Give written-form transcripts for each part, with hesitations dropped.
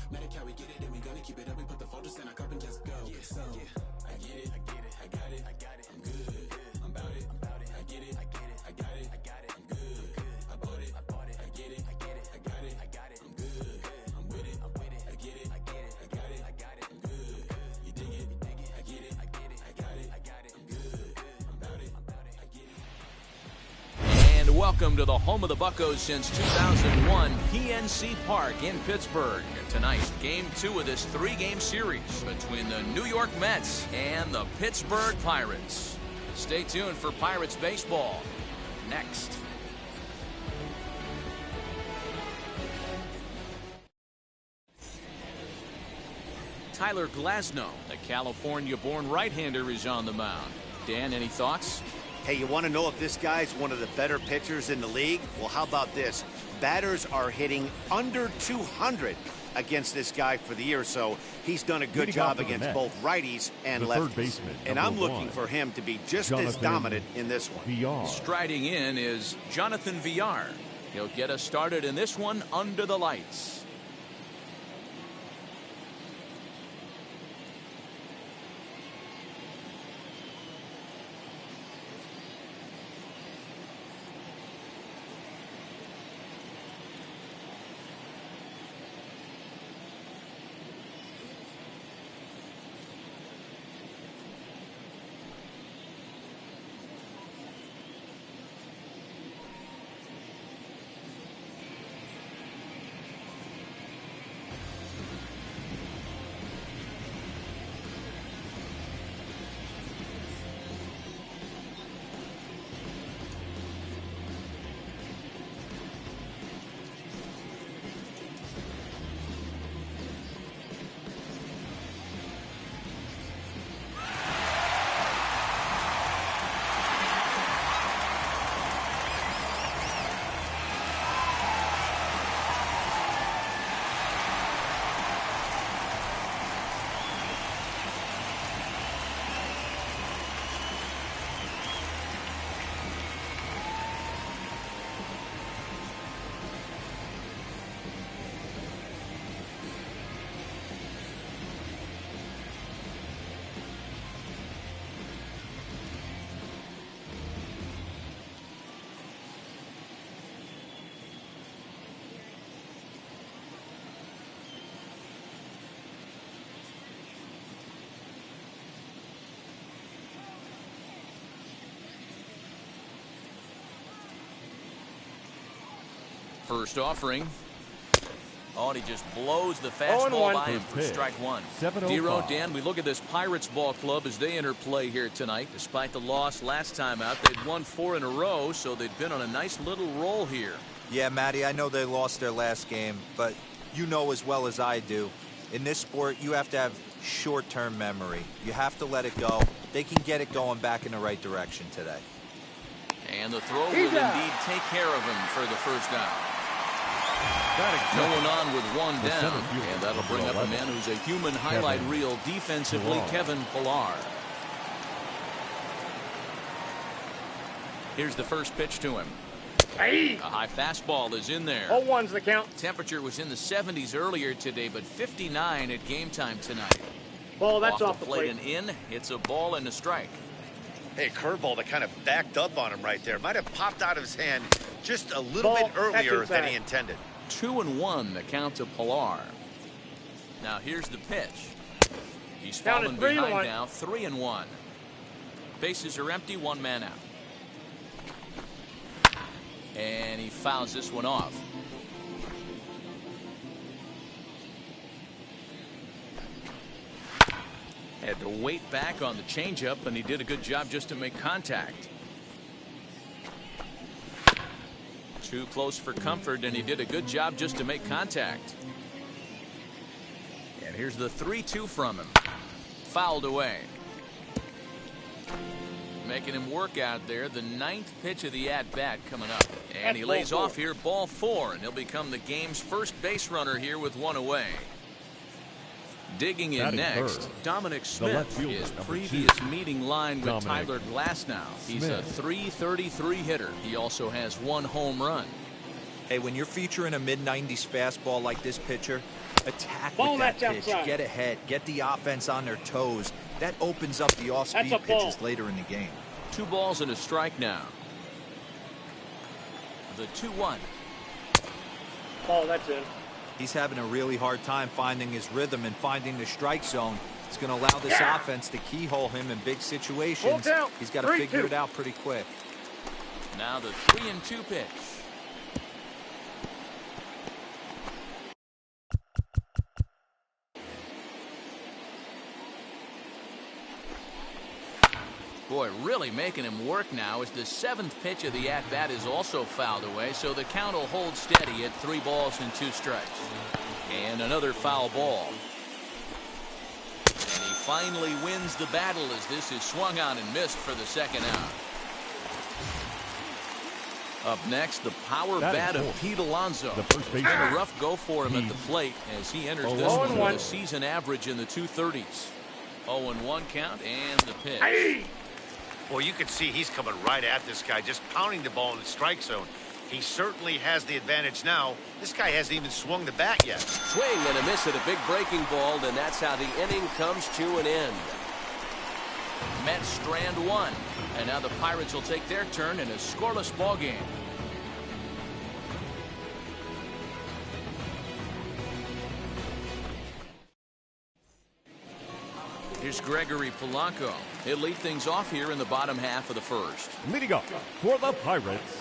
Medic, how we get it, and we gonna keep it up. We put the focus in our cup and just go. Yeah, so I get it, I get it, I got it, I got it. I'm good, I'm about it, I'm about it. I get it, I get it, I got it, I got it. I'm good, I bought it, I bought it. I get it, I get it, I got it, I got it. I'm good, I'm with it, I'm with it. I get it, I get it, I got it, I got it. I'm good, you dig it, you dig it. I get it, I get it, I got it, I got it. I'm good, I'm about it, I'm about it. I get it. And welcome to the home of the Buccos since 2001, PNC Park in Pittsburgh. Tonight, Game 2 of this 3-game series between the New York Mets and the Pittsburgh Pirates. Stay tuned for Pirates baseball next. Tyler Glasnow, the California-born right-hander, is on the mound. Dan, any thoughts? Hey, you want to know if this guy's one of the better pitchers in the league? Well, how about this? Batters are hitting under 200 against this guy for the year, so he's done a good job against both righties and lefties. And I'm looking for him to be just as dominant in this one. Striding in is Jonathan Villar. He'll get us started in this one under the lights. First offering. Oh, and he just blows the fastball by him for strike one. Dero, Dan, we look at this Pirates ball club as they enter play here tonight. Despite the loss last time out, they'd won 4 in a row, so they've been on a nice little roll here. Yeah, Matty, I know they lost their last game, but you know as well as I do, in this sport, you have to have short-term memory. You have to let it go. They can get it going back in the right direction today. And the throw will indeed take care of him for the first down. No one on with one down, and that'll bring up a man who's a human highlight reel defensively, Kevin Pillar. Here's the first pitch to him. A high fastball is in there. 0-1's the count. Temperature was in the 70s earlier today, but 59 at game time tonight. Ball, that's off the plate plate. and in. It's a ball and a strike. Hey, curveball that kind of backed up on him right there. Might have popped out of his hand just a little bit earlier than he intended. 2-1 the count to Pillar. Now here's the pitch. He's fallen behind now, 3-1. Bases are empty, 1 man out. And he fouls this one off. Had to wait back on the changeup, and he did a good job just to make contact. Too close for comfort, and he did a good job just to make contact. And here's the 3-2 from him. Fouled away. Making him work out there. The 9th pitch of the at-bat coming up. And he lays off here, ball 4, and he'll become the game's first base runner here with 1 away. Digging in next, Dominic Smith, his previous meeting line with Tyler Glasnow. He's a .333 hitter. He also has 1 home run. Hey, when you're featuring a mid-90s fastball like this pitcher, attack with that pitch. Get ahead. Get the offense on their toes. That opens up the off-speed pitches later in the game. 2 balls and a strike now. The 2-1. Ball, that's in. He's having a really hard time finding his rhythm and finding the strike zone. It's going to allow this offense to keyhole him in big situations. He's got to figure it out pretty quick. Now the 3-2 pitch. Boy, really making him work now as the 7th pitch of the at-bat is also fouled away, so the count will hold steady at 3 balls and 2 strikes. And another foul ball. And he finally wins the battle as this is swung on and missed for the 2nd out. Up next, the power bat of Pete Alonso. It's been a rough go for him at the plate as he enters this one with a season average in the 230s. 0-1 count and the pitch. Well, you can see he's coming right at this guy, just pounding the ball in the strike zone. He certainly has the advantage now. This guy hasn't even swung the bat yet. Swing and a miss at a big breaking ball, and that's how the inning comes to an end. Mets strand 1, and now the Pirates will take their turn in a scoreless ball game. Here's Gregory Polanco. He'll lead things off here in the bottom half of the first. Leading up for the Pirates,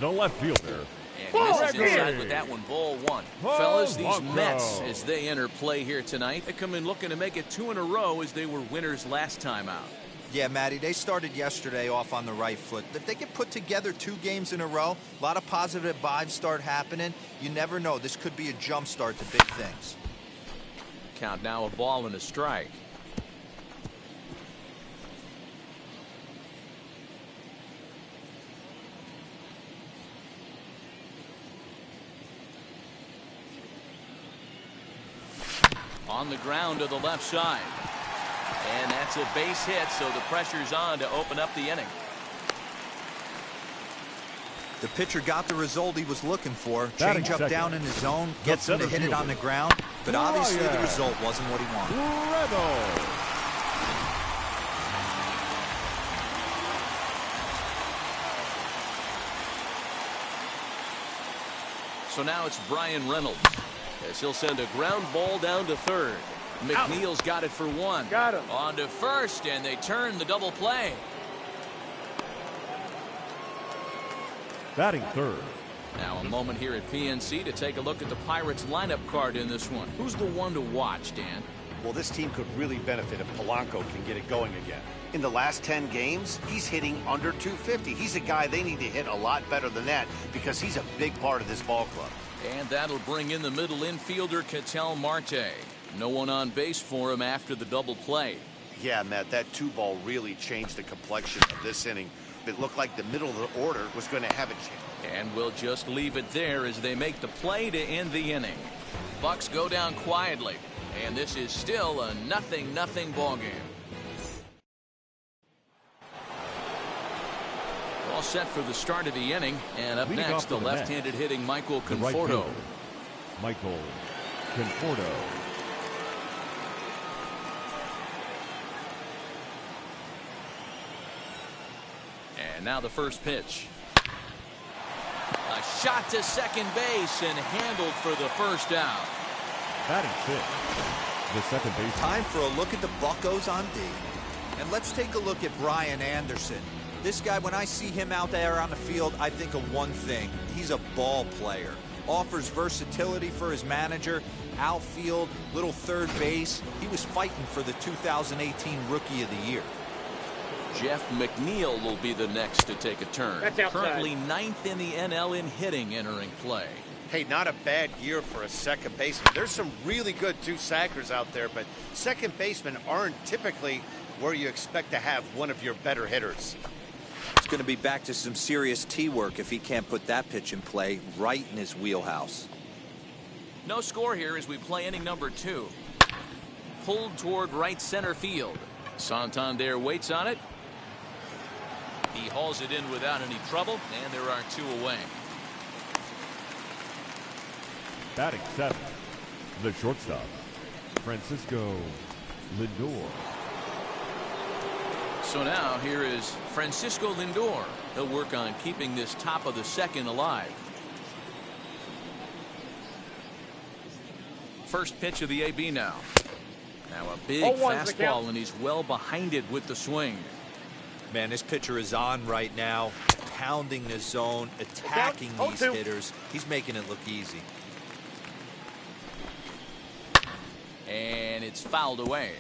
the left fielder. And he misses inside with that one, ball 1. Fellas, these Mets, as they enter play here tonight, they come in looking to make it 2 in a row as they were winners last time out. Yeah, Matty, they started yesterday off on the right foot. If they can put together 2 games in a row, a lot of positive vibes start happening. You never know. This could be a jump start to big things. Count now, a ball and a strike. On the ground to the left side. And that's a base hit, so the pressure's on to open up the inning. The pitcher got the result he was looking for. Change up down in the zone, gets him to hit it on the ground, but obviously the result wasn't what he wanted. So now it's Brian Reynolds as he'll send a ground ball down to third. McNeil's got it for 1. Got him. On to first, and they turn the double play. Batting third, Now a moment here at PNC to take a look at the Pirates lineup card in this one. Who's the one to watch, Dan? Well, this team could really benefit if Polanco can get it going again. In the last 10 games, he's hitting under 250. He's a guy they need to hit a lot better than that because he's a big part of this ball club. And that'll bring in the middle infielder, Ketel Marte. No one on base for him after the double play. Yeah, Matt, that 2-ball really changed the complexion of this inning. It looked like the middle of the order was going to have a chance. And we'll just leave it there as they make the play to end the inning. Bucks go down quietly, and this is still a 0-0 ball game. All set for the start of the inning, and up next, the left-handed hitting Michael Conforto. Michael Conforto. And now the first pitch. A shot to second base and handled for the first out. Batting fifth, the second base. Time for a look at the Buccos on D. And let's take a look at Brian Anderson. This guy, when I see him out there on the field, I think of one thing. He's a ball player. Offers versatility for his manager. Outfield, little third base. He was fighting for the 2018 Rookie of the Year. Jeff McNeil will be the next to take a turn. That's outside. Currently 9th in the NL in hitting entering play. Hey, not a bad year for a second baseman. There's some really good two-sackers out there, but second basemen aren't typically where you expect to have one of your better hitters. It's going to be back to some serious tee work if he can't put that pitch in play right in his wheelhouse. No score here as we play inning number 2. Pulled toward right center field. Santander waits on it. He hauls it in without any trouble, and there are 2 away. Batting seventh, the shortstop, Francisco Lindor. So now here is Francisco Lindor. He'll work on keeping this top of the second alive. First pitch of the AB now. Now a big fastball, and he's well behind it with the swing. Man, this pitcher is on right now, pounding the zone, attacking these hitters. He's making it look easy. And it's fouled away.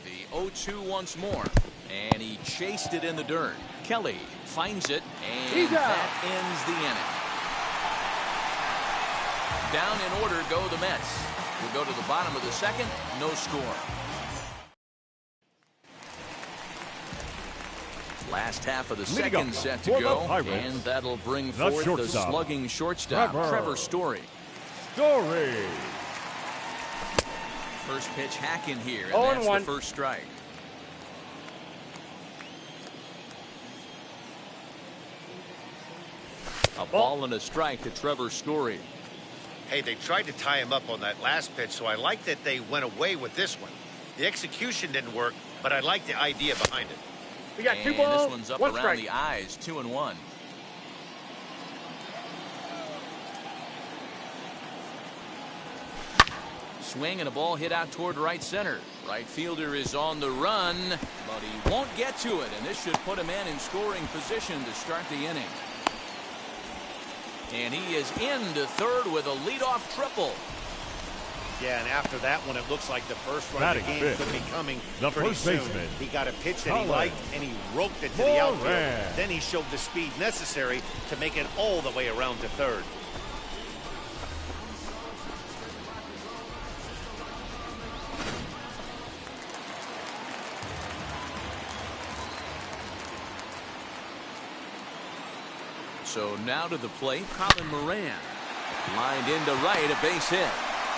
The 0-2 once more. And he chased it in the dirt. Kelly finds it, and that ends the inning. Down in order go the Mets. We'll go to the bottom of the second, no score. Last half of the second set to go, and that'll bring forth the slugging shortstop, Trevor Story. First pitch hack in here, and that's the first strike. A ball and a strike to Trevor Story. Hey, they tried to tie him up on that last pitch, so I like that they went away with this one. The execution didn't work, but I like the idea behind it. We got 2 balls, this one's up 1 around strike. the eyes, 2-1. Swing and a ball hit out toward right center. Right fielder is on the run, but he won't get to it, and this should put a man in scoring position to start the inning. And he is into third with a leadoff triple. Yeah, and after that one, it looks like the first run of the game could be coming pretty soon. He got a pitch that he liked, and he roped it to the outfield. Then he showed the speed necessary to make it all the way around to third. So now to the plate, Colin Moran. Lined into right, a base hit.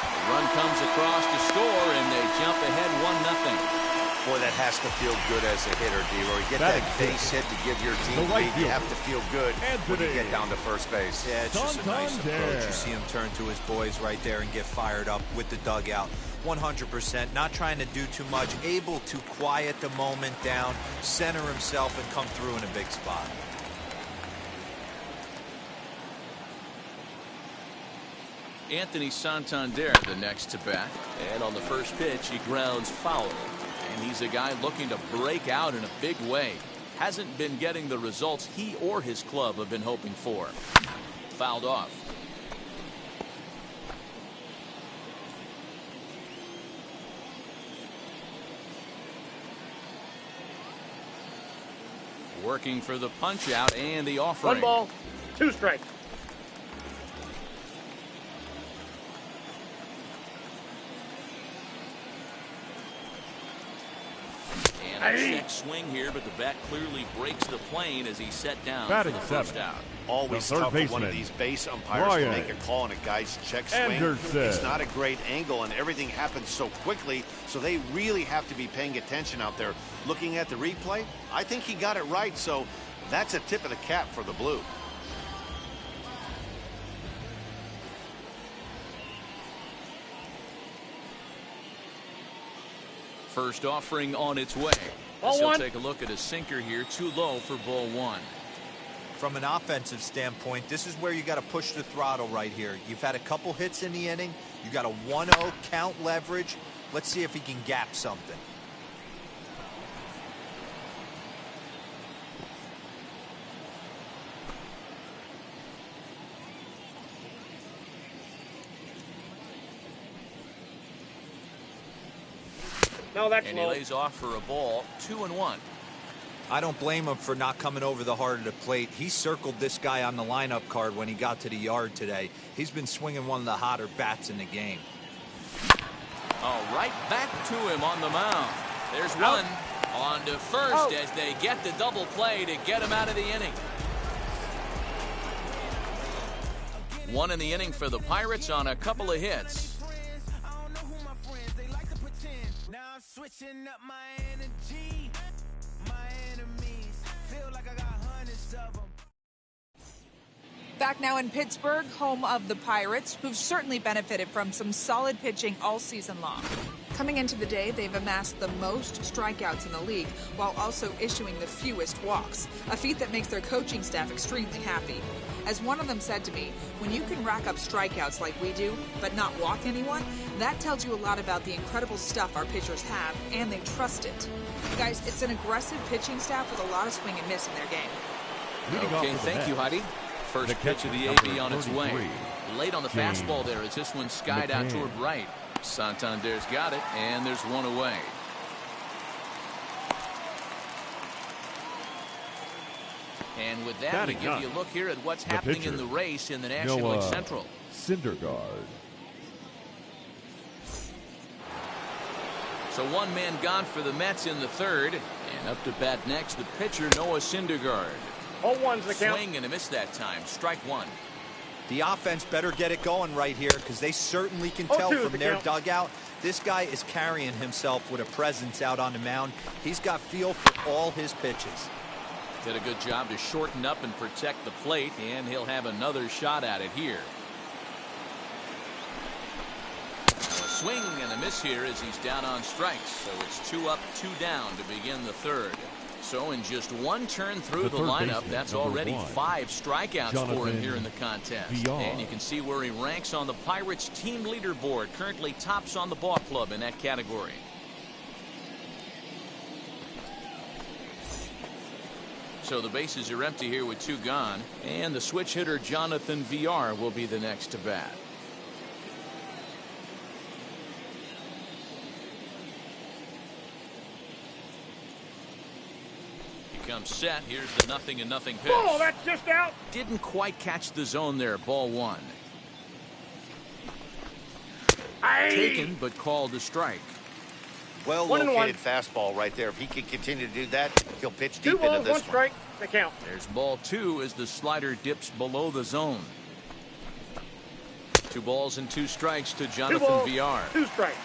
The run comes across to score, and they jump ahead 1-0. Boy, that has to feel good as a hitter, D-Roy. You get that base hit to give your team lead. You have to feel good when you get down to first base. Yeah, it's just a nice approach. You see him turn to his boys right there and get fired up with the dugout. 100%, not trying to do too much, able to quiet the moment down, center himself, and come through in a big spot. Anthony Santander the next to bat, and on the first pitch he grounds foul, and he's a guy looking to break out in a big way. hasn't been getting the results he or his club have been hoping for. Fouled off. Working for the punch out and the offering. 1 ball, 2 strikes. And a check swing here, but the bat clearly breaks the plane as he's set down Batting for the first 7th. out. Always The third tough for one of baseman, these base umpires Ryan to make a call on a guy's check swing. Anderson. It's not a great angle, and everything happens so quickly, so they really have to be paying attention out there. Looking at the replay, I think he got it right, so that's a tip of the cap for the Blue. First offering on its way. Ball He'll 1. take a look at a sinker here, too low for ball 1. From an offensive standpoint, this is where you got to push the throttle right here. You've had a couple hits in the inning. You got a 1-0 count leverage. Let's see if he can gap something. No, that's And he low. lays off for a ball, 2-1. I don't blame him for not coming over the heart of the plate. He circled this guy on the lineup card when he got to the yard today. He's been swinging one of the hotter bats in the game. Oh, right back to him on the mound. There's one. On to first as they get the double play to get him out of the inning. One in the inning for the Pirates on a couple of hits. Switching up my energy, my enemies feel like I got hundreds of them. Back now in Pittsburgh, home of the Pirates, who've certainly benefited from some solid pitching all season long. Coming into the day, they've amassed the most strikeouts in the league, while also issuing the fewest walks, a feat that makes their coaching staff extremely happy. As one of them said to me, when you can rack up strikeouts like we do, but not walk anyone, that tells you a lot about the incredible stuff our pitchers have, and they trust it. Guys, it's an aggressive pitching staff with a lot of swing and miss in their game. Okay, thank you, Heidi. First pitch of the AB on its way. Late on the fastball there as this one skied out toward right. Santander's got it, and there's one away. And with that, we give you a look here at what's happening in the race in the National League Central. Syndergaard. So one man gone for the Mets in the third. And up to bat next, the pitcher, Noah Syndergaard. 0-1's the count. Swing and a miss that time. Strike one. The offense better get it going right here because they certainly can tell from their dugout. This guy is carrying himself with a presence out on the mound. He's got feel for all his pitches. Did a good job to shorten up and protect the plate, and he'll have another shot at it here. A swing and a miss here as he's down on strikes. So it's 2 up, 2 down to begin the third. So in just one turn through the lineup, that's already 5 strikeouts for him here in the contest. And you can see where he ranks on the Pirates team leaderboard. Currently tops on the ball club in that category. So the bases are empty here with 2 gone. And the switch hitter Jonathan VR will be the next to bat. Comes set. Here's the 0-0 pitch. Oh, that's just out. Didn't quite catch the zone there. Ball 1. Taken, but called a strike. Well located fastball right there. If he can continue to do that, he'll pitch deep into this 2 balls, 1 strike. The count. There's ball 2 as the slider dips below the zone. 2 balls and 2 strikes to Jonathan VR. 2 strikes.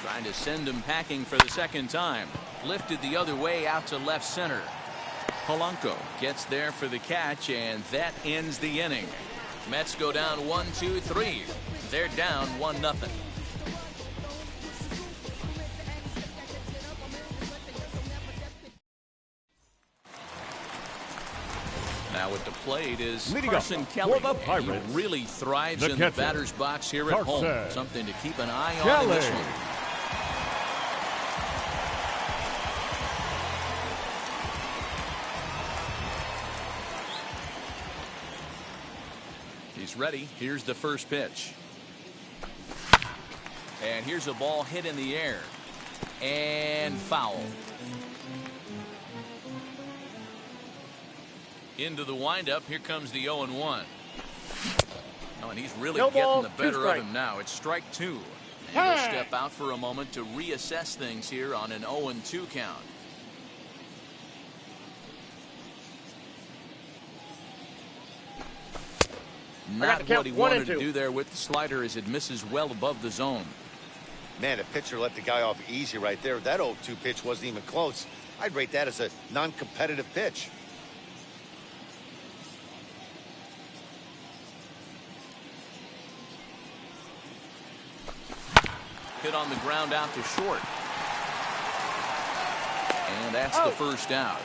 Trying to send him packing for the second time. Lifted the other way out to left center. Polanco gets there for the catch, and that ends the inning. Mets go down 1, 2, 3. They're down 1-0. Now at the plate is Carson Kelly. For the Pirates, he really thrives in the batter's box here at home. Something to keep an eye on in this one. He's ready. Here's the first pitch. And here's a ball hit in the air. And foul. Into the windup. Here comes the 0-1. Oh, and he's really getting the better of him now. It's strike two. And he'll step out for a moment to reassess things here on an 0-2 count. Not what he wanted to do there with the slider as it misses well above the zone. Man, the pitcher let the guy off easy right there. That 0-2 pitch wasn't even close. I'd rate that as a non-competitive pitch. Hit on the ground out to short. And that's the first out.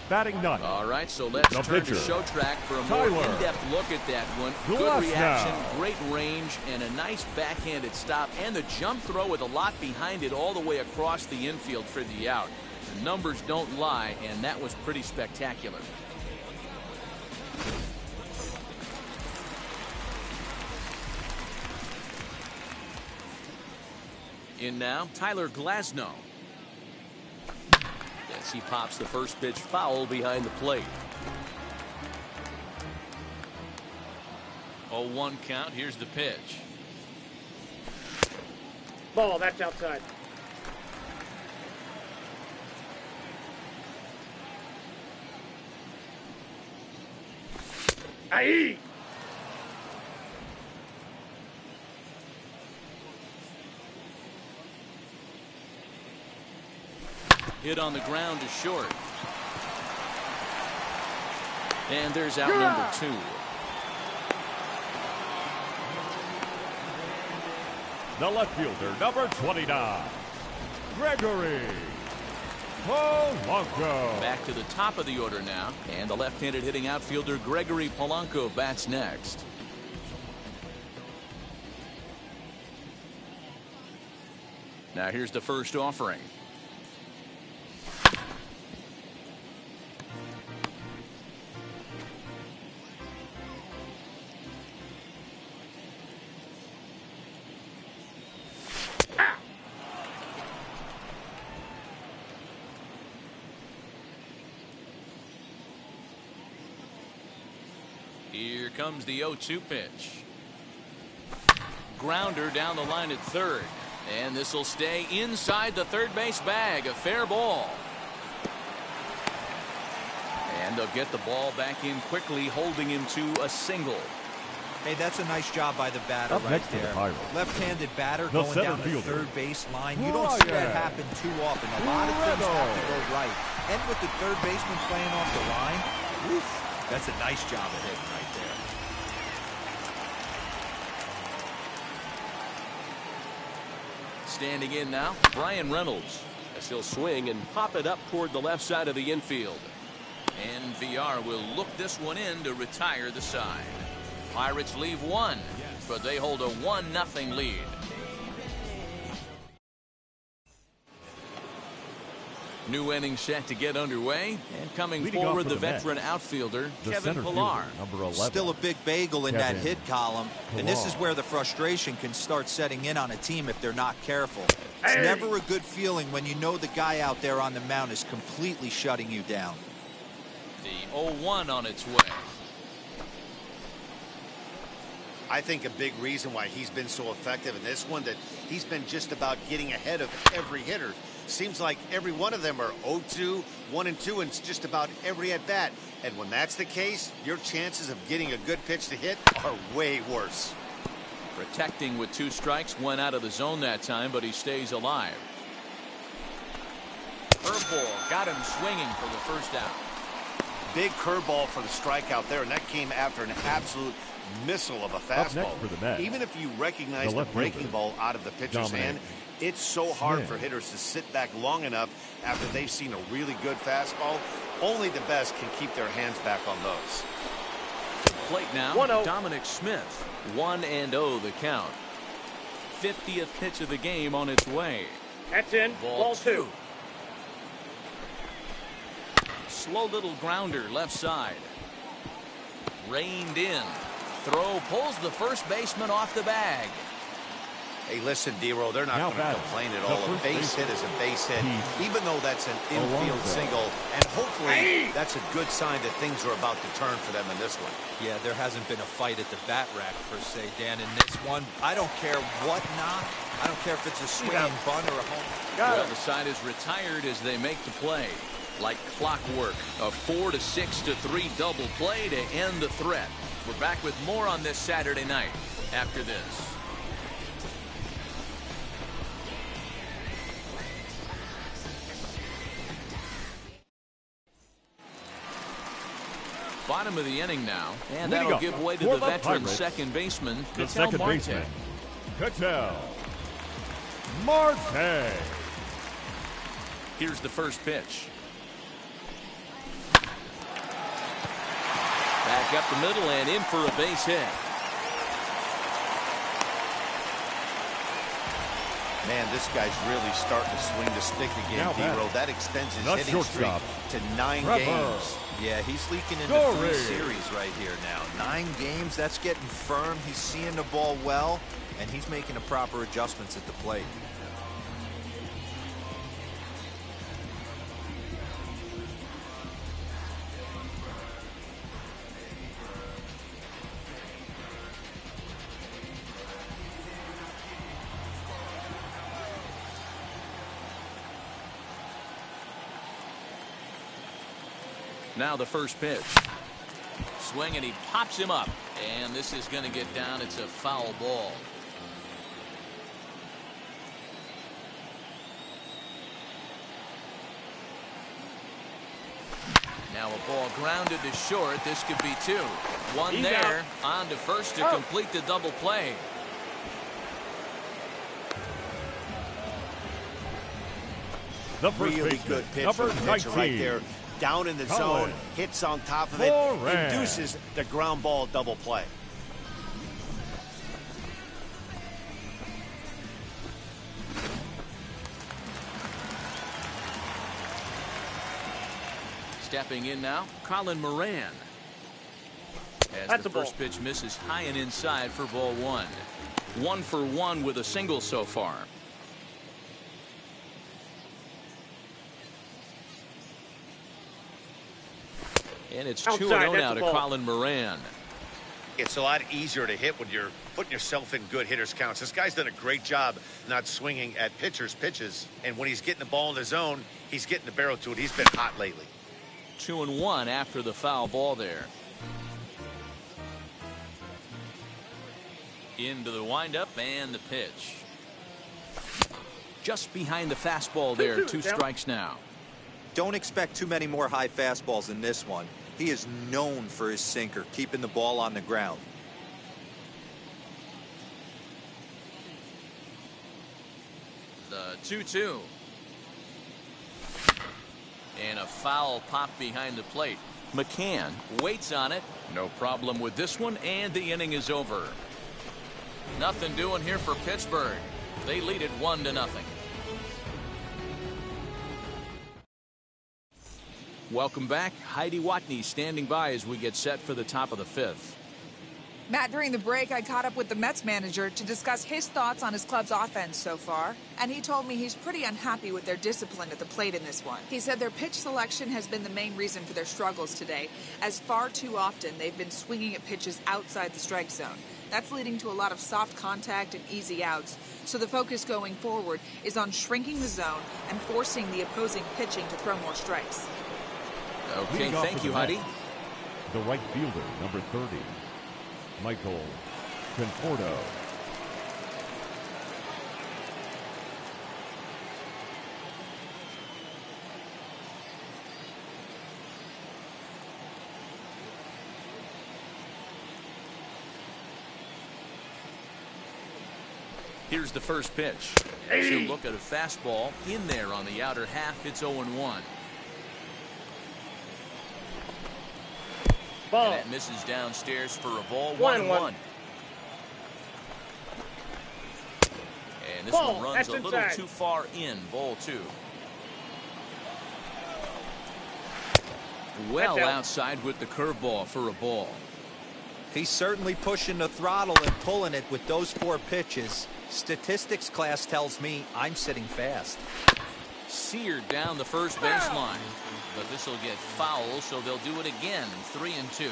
Batting none. All right, so let's turn to show track for a more in-depth look at that one. Good reaction, great range, and a nice backhanded stop. And the jump throw with a lot behind it all the way across the infield for the out. The numbers don't lie, and that was pretty spectacular. In now, Tyler Glasnow. As he pops the first pitch foul behind the plate. 0-1 count. Here's the pitch. Ball, that's outside. Aye. Hit on the ground to short. And there's out number two. The left fielder, number 29, Gregory Polanco. Back to the top of the order now. And the left-handed hitting outfielder Gregory Polanco bats next. Now here's the first offering. Here comes the 0-2 pitch. Grounder down the line at third. And this will stay inside the third base bag. A fair ball. And they'll get the ball back in quickly, holding him to a single. Hey, that's a nice job by the batter right there. Left-handed batter going down the third base line. You don't see that happen too often. A lot of things have to go right. And with the third baseman playing off the line, oof. That's a nice job of hitting right there. Standing in now, Brian Reynolds. As he'll swing and pop it up toward the left side of the infield. And VR will look this one in to retire the side. Pirates leave one, but they hold a 1-0 lead. New inning set to get underway, and coming forward the veteran outfielder Kevin Pillar. Number 11. Still a big bagel in that hit column, and this is where the frustration can start setting in on a team if they're not careful. It's never a good feeling when you know the guy out there on the mound is completely shutting you down. The 0-1 on its way. I think a big reason why he's been so effective in this one, that he's been just about getting ahead of every hitter. Seems like every one of them are 0-2, 1-2, and it's just about every at-bat. And when that's the case, your chances of getting a good pitch to hit are way worse. Protecting with 2 strikes, went out of the zone that time, but he stays alive. Curveball got him swinging for the first out. Big curveball for the strikeout there, and that came after an absolute missile of a fastball. Even if you recognize the breaking ball out of the pitcher's hand, it's so hard for hitters to sit back long enough after they've seen a really good fastball. Only the best can keep their hands back on those. Plate now, Dominic Smith. 1-0 the count. 50th pitch of the game on its way. That's in. Ball 2. slow little grounder left side. Reined in. Throw pulls the first baseman off the bag. Hey, listen, D-Roll, they're not going to complain at all. A base hit is a base hit, even though that's an infield single. And hopefully that's a good sign that things are about to turn for them in this one. Yeah, there hasn't been a fight at the bat rack, per se, Dan, in this one. I don't care what knock. I don't care if it's a swinging bunt or a home. Well, the side is retired as they make the play. Like clockwork, a 4-6-3 double play to end the threat. We're back with more on this Saturday night after this. Bottom of the inning now, and that'll give way to the veteran second baseman, Ketel Marte. Ketel Marte. Here's the first pitch. Back up the middle and in for a base hit. Man, this guy's really starting to swing the stick again, D-Roll. That extends his hitting streak to 9 games. Yeah, he's leaking into 3 series right here now. 9 games, that's getting firm. He's seeing the ball well, and he's making the proper adjustments at the plate. Now the first pitch. Swing and he pops him up. And this is going to get down. It's a foul ball. Now a ball grounded to short. This could be 2. One there. On to first to complete the double play. The first really good pitch from the pitcher right there. Down in the zone, hits on top of it, induces the ground ball double play. Stepping in now, Colin Moran. As the first pitch misses high and inside for ball 1. 1 for 1 with a single so far. And it's 2-0 now to Colin Moran. It's a lot easier to hit when you're putting yourself in good hitters' counts. This guy's done a great job not swinging at pitchers' pitches. And when he's getting the ball in the zone, he's getting the barrel to it. He's been hot lately. 2-1 after the foul ball there. Into the windup and the pitch. Just behind the fastball there. 2 strikes now. Don't expect too many more high fastballs in this one. He is known for his sinker, keeping the ball on the ground. The 2-2. And a foul pop behind the plate. McCann waits on it. No problem with this one, and the inning is over. Nothing doing here for Pittsburgh. They lead it 1-0. Welcome back. Heidi Watney standing by as we get set for the top of the 5th. Matt, during the break, I caught up with the Mets manager to discuss his thoughts on his club's offense so far, and he told me he's pretty unhappy with their discipline at the plate in this one. He said their pitch selection has been the main reason for their struggles today, as far too often they've been swinging at pitches outside the strike zone. That's leading to a lot of soft contact and easy outs, so the focus going forward is on shrinking the zone and forcing the opposing pitching to throw more strikes. Okay, thank you, Heidi. The right fielder, number 30, Michael Conforto. Here's the first pitch. As you look at a fastball in there on the outer half, it's 0-1. Ball. And that misses downstairs for a ball. 1-1. And this one runs a little too far in. Ball 2. Well outside with the curveball for a ball. He's certainly pushing the throttle and pulling it with those 4 pitches. Statistics class tells me I'm sitting fast. Seared down the first baseline. But this will get foul, so they'll do it again. 3-2.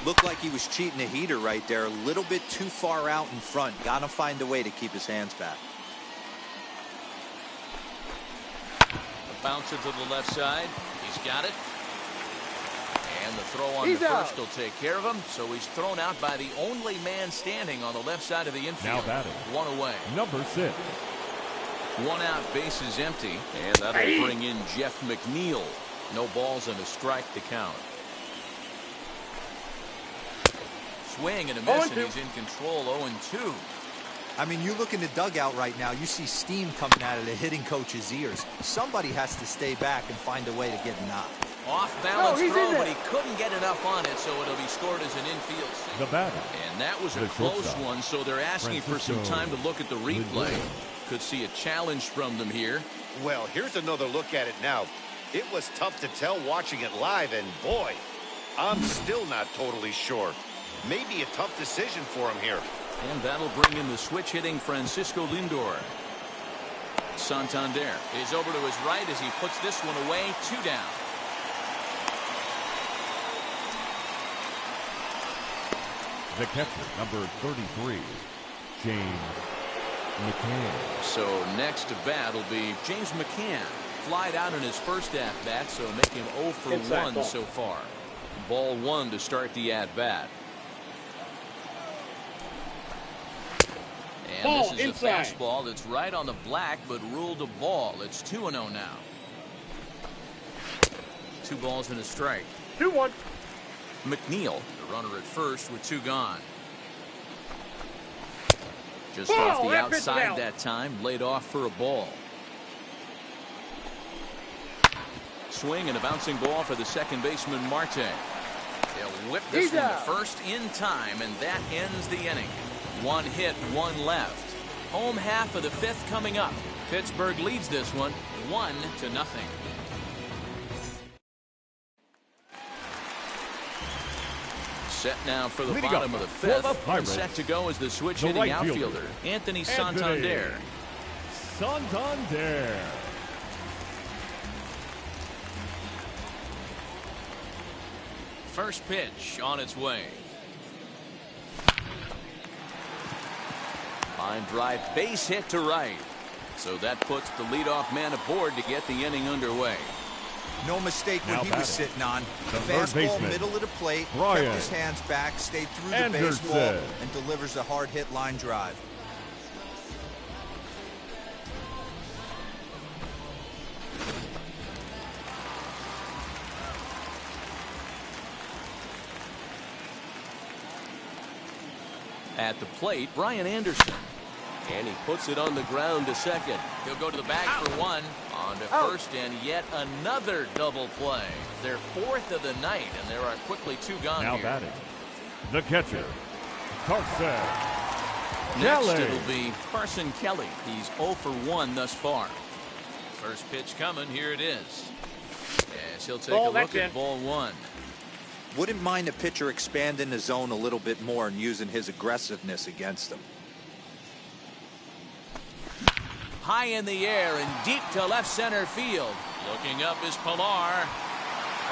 Looked like he was cheating a heater right there. A little bit too far out in front. Gotta find a way to keep his hands back. A bouncer to the left side. He's got it. And the throw on the first will take care of him. So he's thrown out by the only man standing on the left side of the infield. Now batting. 1 away. Number 6. 1 out, base is empty. And that'll bring in Jeff McNeil. No balls and a strike to count. Swing and a miss, and he's in control. 0-2. I mean, you look in the dugout right now, you see steam coming out of the hitting coach's ears. Somebody has to stay back and find a way to get a knock. Off balance throw, but he couldn't get enough on it, so it'll be scored as an infield single. The batter. And that was a close one, so they're asking for some time to look at the replay. Could see a challenge from them here. Well, here's another look at it now. It was tough to tell watching it live, and boy, I'm still not totally sure. Maybe a tough decision for him here. And that'll bring in the switch hitting Francisco Lindor. Santander is over to his right as he puts this one away. 2 down. The catcher, number 33, James McCann. So next to bat will be James McCann. Flied out in his first at-bat, so make him 0 for 1 so far. Ball 1 to start the at-bat. And this is a fastball that's right on the black, but ruled a ball. It's 2-0 now. 2 balls and a strike. 2-1. McNeil, the runner at first with 2 gone. Just off the outside that time, laid off for a ball. Swing and a bouncing ball for the second baseman, Marte. They'll whip this one to first in time, and that ends the inning. 1 hit, 1 left. Home half of the 5th coming up. Pittsburgh leads this one 1-0. Set now for the bottom of the 5th. And set to go as the switch hitting outfielder, Anthony Santander. Santander. First pitch on its way. Line drive, base hit to right. So that puts the leadoff man aboard to get the inning underway. No mistake what he was sitting on. The fastball, middle of the plate, kept his hands back, stayed through the baseball, and delivers a hard hit line drive. At the plate, Brian Anderson. And he puts it on the ground to second. He'll go to the bag for 1. On to first, and yet another double play. Their 4th of the night, and there are quickly 2 gone now here. Batting. The catcher, Carson Next, Kelly. it'll be Carson Kelly. He's 0 for 1 thus far. First pitch coming. Here it is. As he'll take a look at ball 1. Wouldn't mind a pitcher expanding the zone a little bit more and using his aggressiveness against them. High in the air and deep to left center field. Looking up is Pilar.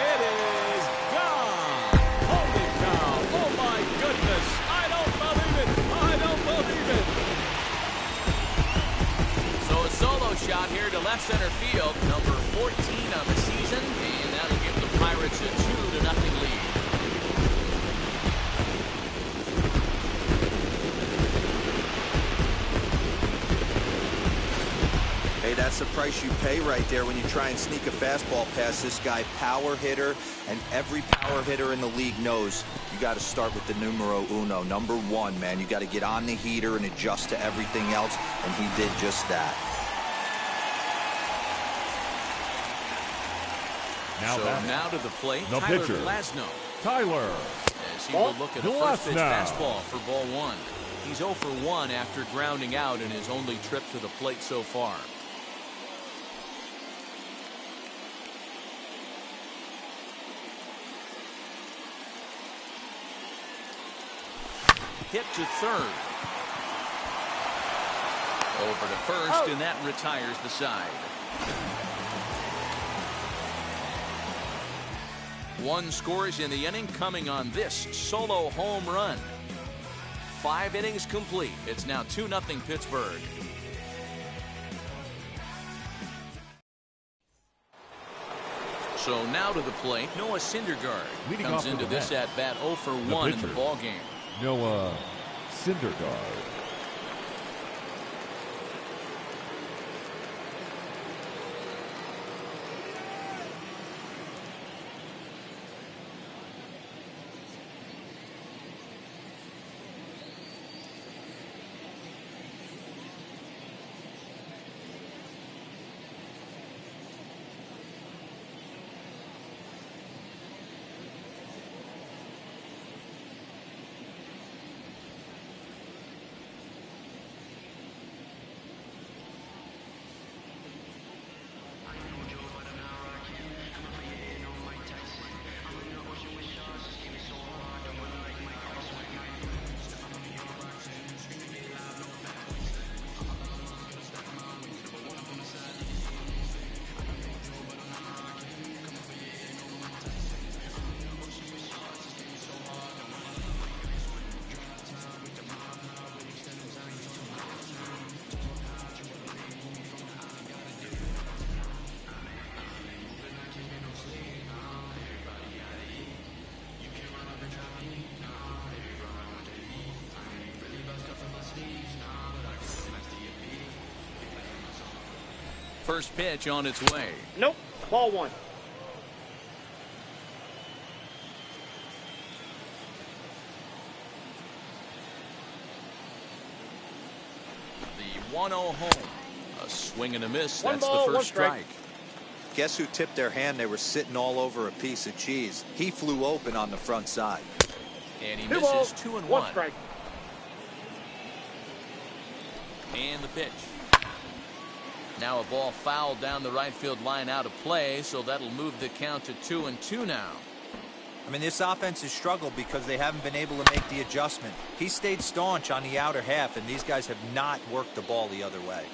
It is gone. Holy cow. Oh, my goodness. I don't believe it. I don't believe it. So a solo shot here to left center field. Number 14 on the season. And that'll give the Pirates a 2-0 lead. Hey, that's the price you pay right there when you try and sneak a fastball past this guy. Power hitter, and every power hitter in the league knows you got to start with the numero uno, number 1, man. You got to get on the heater and adjust to everything else, and he did just that. Now to the plate, the Tyler pitcher, Glasnow. Tyler. As he will look at a first pitch fastball for ball 1. He's 0 for 1 after grounding out in his only trip to the plate so far. hit to third. Over to first, and that retires the side. One scores in the inning coming on this solo home run. 5 innings complete. It's now 2-0 Pittsburgh. So now to the plate, Noah Syndergaard comes into this at bat 0 for 1 in the ball game. Noah Syndergaard. First pitch on its way. Nope. Ball 1. The 1-0 home. A swing and a miss. One That's ball, the one first strike. Guess who tipped their hand? They were sitting all over a piece of cheese. He flew open on the front side. And he 2 misses balls, 2 and 1 1. strike. And the pitch. Now a ball fouled down the right field line out of play, so that'll move the count to 2-2 now. I mean, this offense has struggled because they haven't been able to make the adjustment. He stayed staunch on the outer half, and these guys have not worked the ball the other way.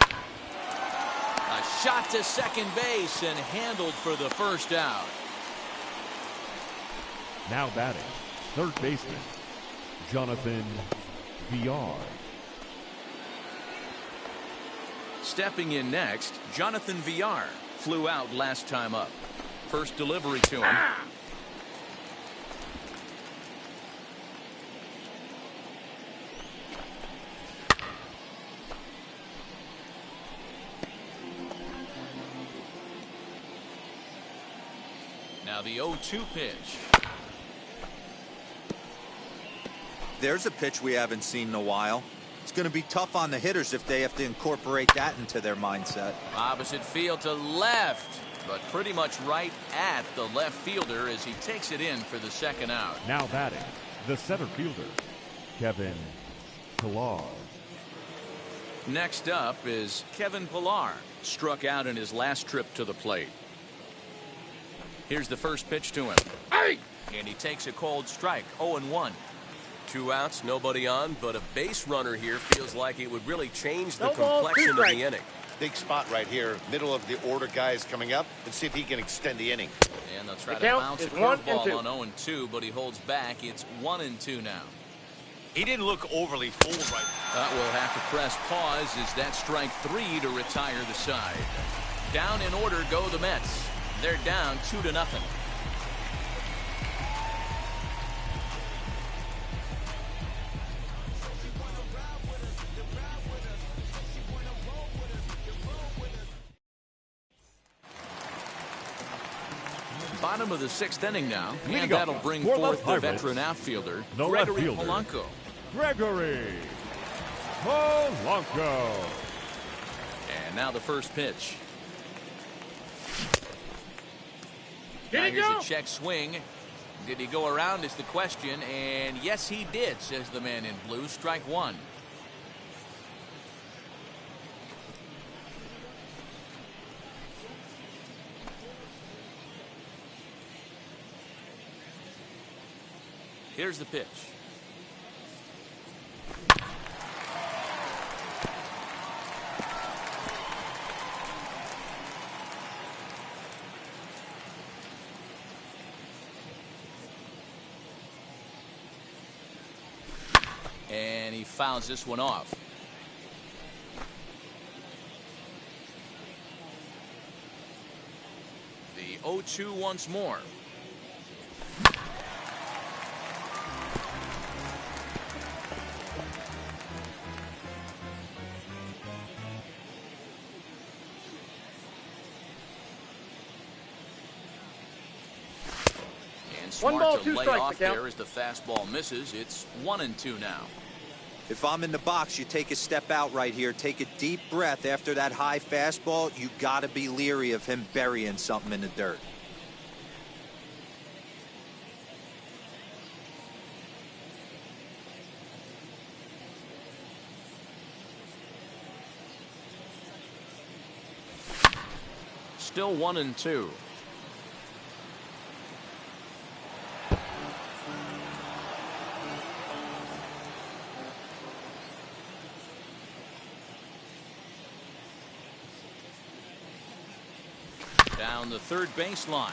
A shot to second base and handled for the first out. Now batting, third baseman, Jonathan Villar. Stepping in next, Jonathan Villar flew out last time up. First delivery to him. Now the 0-2 pitch. There's a pitch we haven't seen in a while. It's going to be tough on the hitters if they have to incorporate that into their mindset. Opposite field to left, but pretty much right at the left fielder as he takes it in for the second out. Now batting, the center fielder, Kevin Pillar. Next up is Kevin Pillar, struck out in his last trip to the plate. Here's the first pitch to him. Hey! And he takes a cold strike, 0-1. 2 outs, nobody on, but a base runner here feels like it would really change the No ball, complexion 2 of the strikes. inning. Big spot right here. Middle of the order guys coming up. Let's see if he can extend the inning. And they'll try The to count bounce a is 1 and 2. curveball on 0-2, but he holds back. It's 1-2 now. He didn't look overly full right now. We'll have to press pause as that strike 3 to retire the side. Down in order go the Mets. They're down 2-0. Bottom of the 6th inning now, and that'll bring forth the veteran outfielder, Gregory Polanco. Gregory Polanco. And now the first pitch. Did he Here's go? a check swing. Did he go around is the question, and yes he did, says the man in blue. Strike 1. Here's the pitch. And he fouls this one off. The 0-2 once more. And smart to lay off there as the fastball misses. It's 1-2 now. If I'm in the box, you take a step out right here. Take a deep breath after that high fastball. You got to be leery of him burying something in the dirt. Still 1-2. Down the third baseline.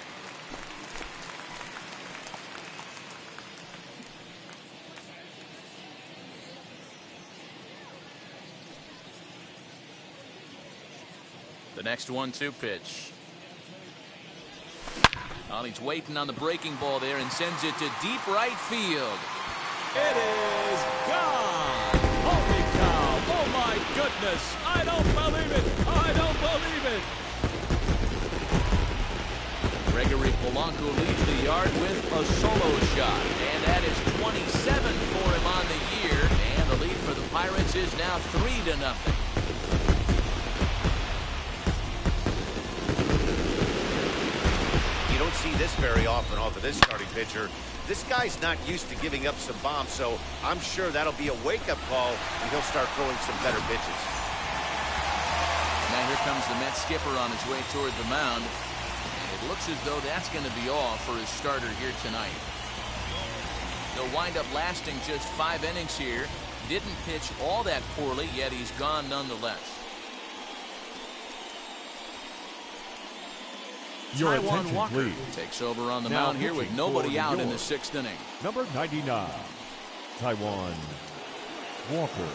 The next 1-2 pitch. Well, he's waiting on the breaking ball there and sends it to deep right field. It is gone. Holy cow. Oh, my goodness. I don't believe it. I don't believe it. Gregory Polanco leads the yard with a solo shot. And that is 27 for him on the year. And the lead for the Pirates is now 3-0. You don't see this very often off of this starting pitcher. This guy's not used to giving up some bombs, so I'm sure that'll be a wake-up call, and he'll start throwing some better pitches. Now here comes the Mets skipper on his way toward the mound. And it looks as though that's going to be all for his starter here tonight. They'll wind up lasting just 5 innings here. Didn't pitch all that poorly, yet he's gone nonetheless. Your Taijuan attention, Walker please. takes over on the Now mound here with pitching nobody for out New in the York. 6th inning. Number 99, Taijuan Walker.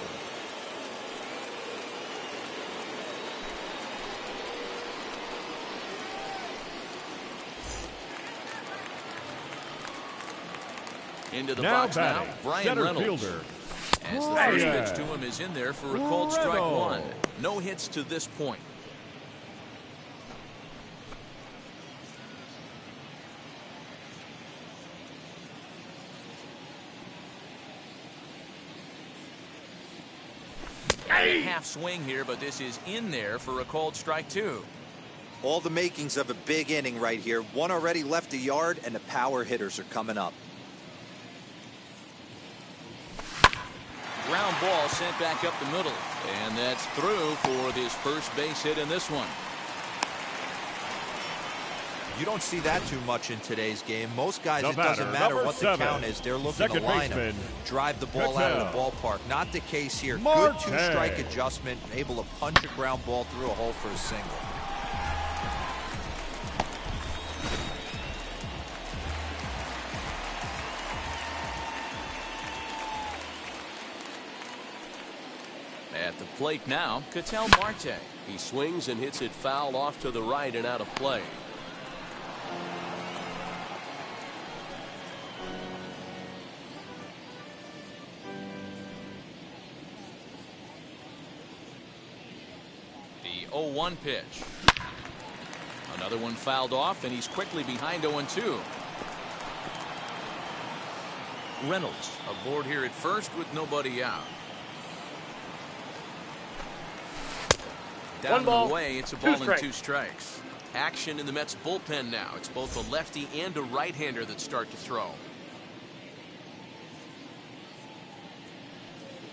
Into the Now box now, batting, Brian center Reynolds. fielder, As the first pitch to him is in there for a called strike one. No hits to this point. Half swing here, but this is in there for a called strike two. All the makings of a big inning right here. One already left the yard, and the power hitters are coming up. Ground ball sent back up the middle, and that's through for this first base hit in this one. You don't see that too much in today's game. Most guys, The it doesn't batter, matter number what the 7, count is. They're looking second to line baseman, them, drive the ball out of the Patel. ballpark. Not the case here. Marte. Good two-strike adjustment, able to punch a ground ball through a hole for a single. At the plate now, Ketel Marte. He swings and hits it foul off to the right and out of play. The 0-1 pitch. Another one fouled off, and he's quickly behind 0-2. Reynolds aboard here at first with nobody out. Down and away, it's a ball and 2 strikes. Action in the Mets bullpen now. It's both a lefty and a right-hander that start to throw.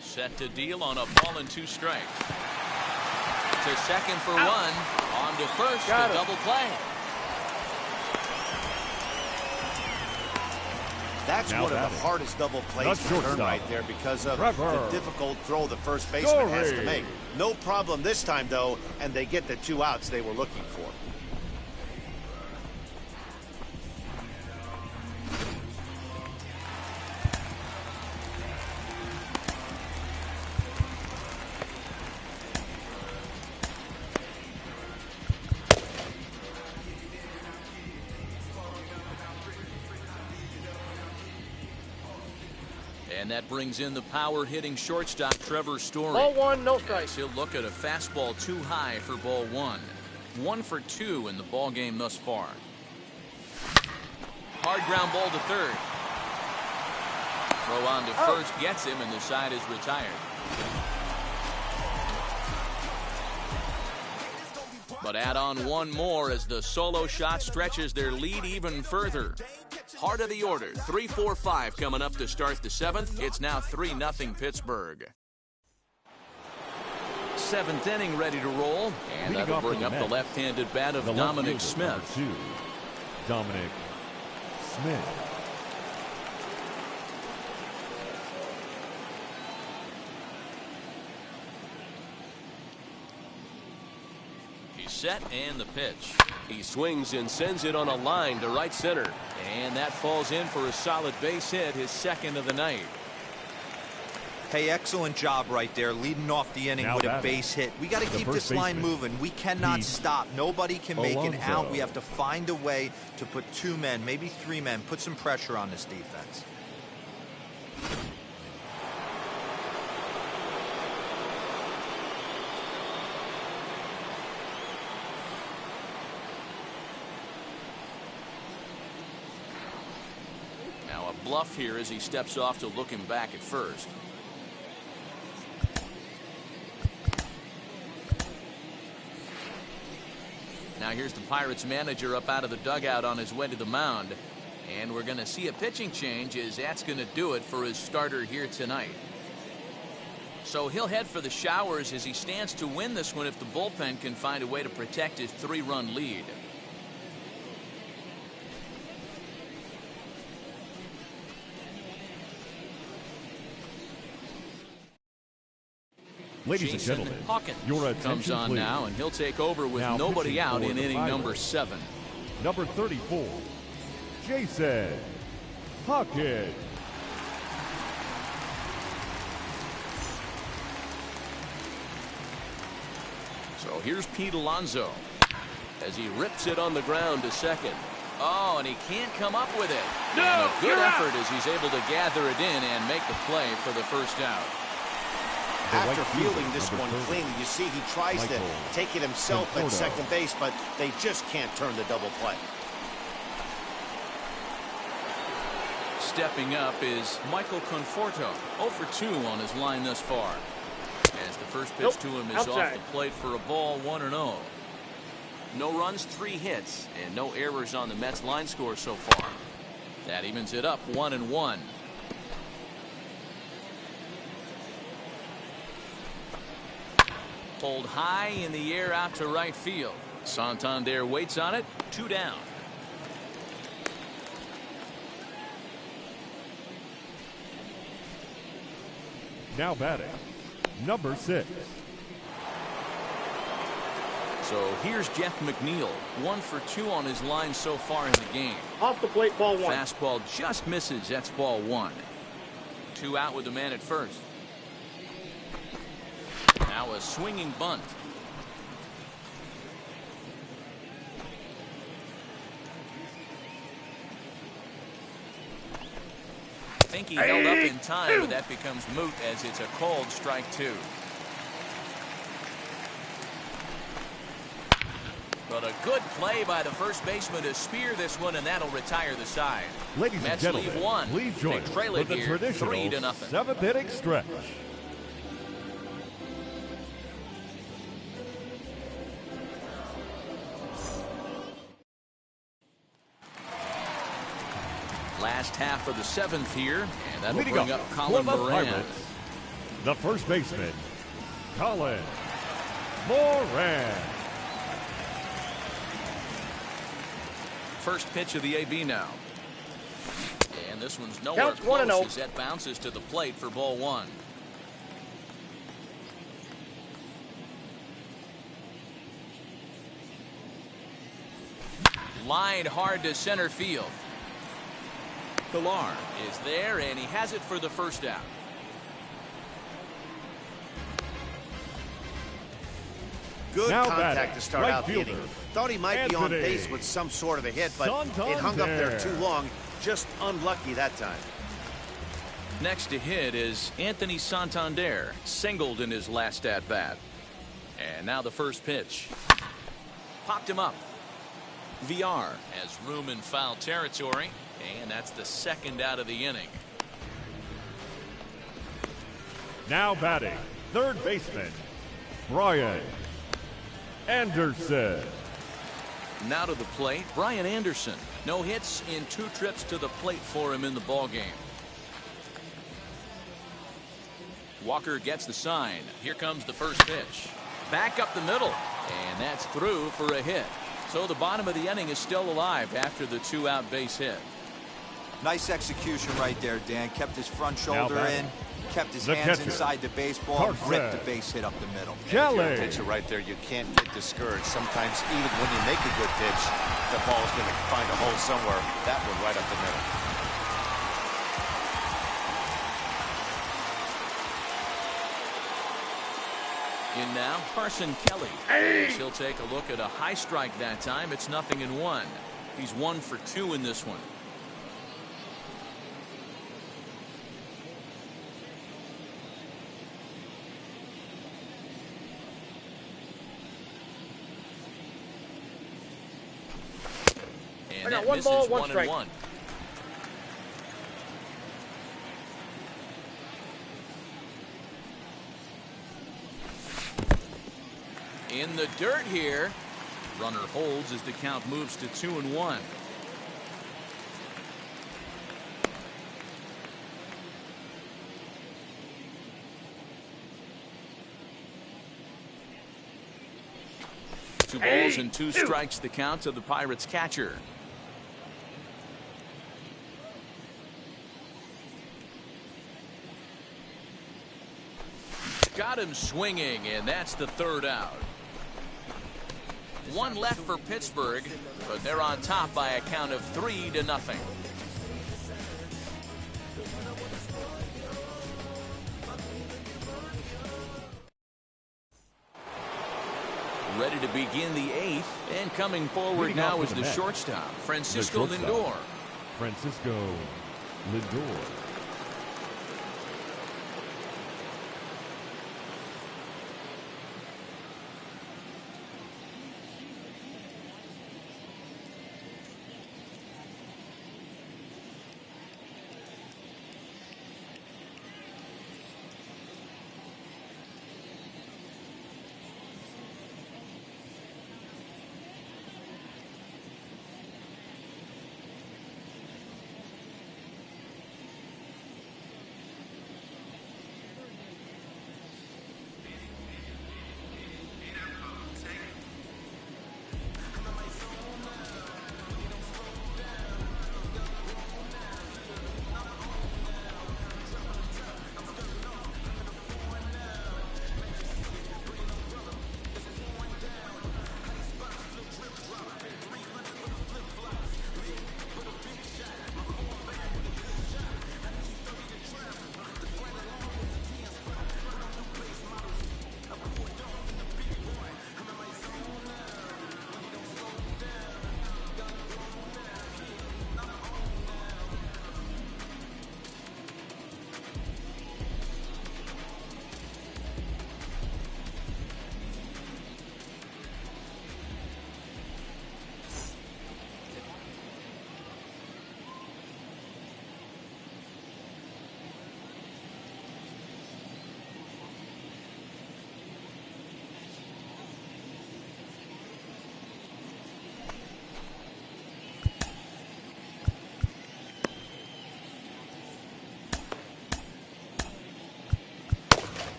Set to deal on a ball and 2 strikes. To second for one. On to first, a double play. That's Now one of the batting. hardest double plays The to turn shortstop. right there because of Trevor the difficult throw the first baseman has to Story. make. No problem this time, though, and they get the 2 outs they were looking for. And that brings in the power-hitting shortstop, Trevor Story. Ball 1, no strike. As he'll look at a fastball too high for ball 1. 1 for 2 in the ball game thus far. Hard ground ball to third. Throw on to first gets him, and the side is retired. But add on one more as the solo shot stretches their lead even further. Heart of the order, 3-4-5 coming up to start the 7th. It's now 3-0 Pittsburgh. 7th inning ready to roll, and that'll bring up the left-handed bat of Dominic Smith. Dominic Smith. He's set, and the pitch. He swings and sends it on a line to right center. And that falls in for a solid base hit, his 2nd of the night. Hey, excellent job right there, leading off the inning Now with a batting. base hit. We got to The keep first this line baseman, moving. We cannot Pete stop. Nobody can make an Alonso. out. We have to find a way to put 2 men, maybe 3 men, put some pressure on this defense. Now a bluff here as he steps off to look him back at first. Now here's the Pirates manager up out of the dugout on his way to the mound. And we're going to see a pitching change as that's going to do it for his starter here tonight. So he'll head for the showers as he stands to win this one if the bullpen can find a way to protect his 3-run lead. Ladies and Jason gentlemen, Hawkins your attention, comes on please. now, and he'll take over with Now nobody pitching out for in the inning Pirates. number 7. Number 34, Jason Hawkins. So here's Pete Alonso as he rips it on the ground to second. Oh, and he can't come up with it. No, and a good you're out. effort as he's able to gather it in and make the play for the first out. After right fielding fielder, this number one 30. cleanly, you see he tries to Michael take it himself at Conforto. second base, but they just can't turn the double play. Stepping up is Michael Conforto, 0 for 2 on his line thus far. As the first pitch to him is off outside. the plate for a ball, 1-0. No runs, 3 hits, and no errors on the Mets line score so far. That evens it up 1-1. Pulled high in the air out to right field. Santander waits on it, 2 down. Now batting, number 6. So here's Jeff McNeil, 1 for 2 on his line so far in the game. Off the plate, ball 1. Fastball just misses. That's ball 1. 2 out with the man at first. Now a swinging bunt. I think he held up in time, but that becomes moot as it's a called strike 2. But a good play by the first baseman to spear this one, and that'll retire the side. Ladies Mets and gentlemen, leave 1. please join They us trail for it the here, traditional 3-0. 7th inning stretch. Last half of the 7th here, and that'll Leading bring up up Colin for the Moran. Pirates, the first baseman, Colin Moran. First pitch of the AB now. And And this one's nowhere Counts close 1-0. as that bounces to the plate for ball one. Line hard to center field. Pilar is there, and he has it for the first out. Good Now contact batting, to start right out the fielder, inning. Thought he might be on Anthony base with some sort of a hit, but it hung up there too long. Just unlucky that time. Next to hit is Anthony Santander, singled in his last at-bat. And now the first pitch. Popped him up. VR has room in foul territory, and that's the second out of the inning. Now batting, third baseman, Brian Anderson. Now to the plate, Brian Anderson. No hits in 2 trips to the plate for him in the ballgame. Walker gets the sign. Here comes the first pitch. Back up the middle, and that's through for a hit. So the bottom of the inning is still alive after the 2-out base hit. Nice execution right there, Dan. Kept his front shoulder in, kept his the hands catcher, inside the baseball, Carson ripped the base hit up the middle. If you're a Kelly. pitcher right there, you can't get discouraged. Sometimes even when you make a good pitch, the ball's going to find a hole somewhere. That one right up the middle. In now, Carson Kelly. As he'll take a look at a high strike that time. It's 0-1. He's 1 for 2 in this one. And I got that 1 misses ball, 1 1 strike. and 1. In the dirt here. Runner holds as the count moves to 2-1. Two balls and 2 strikes the count to the Pirates catcher. Got him swinging, and that's the 3rd out. 1 left for Pittsburgh, but they're on top by a count of 3-0. Ready to begin the 8th, and coming forward Leading now off is for the the Mets, shortstop, Francisco the shortstop, Lindor. Francisco Lindor.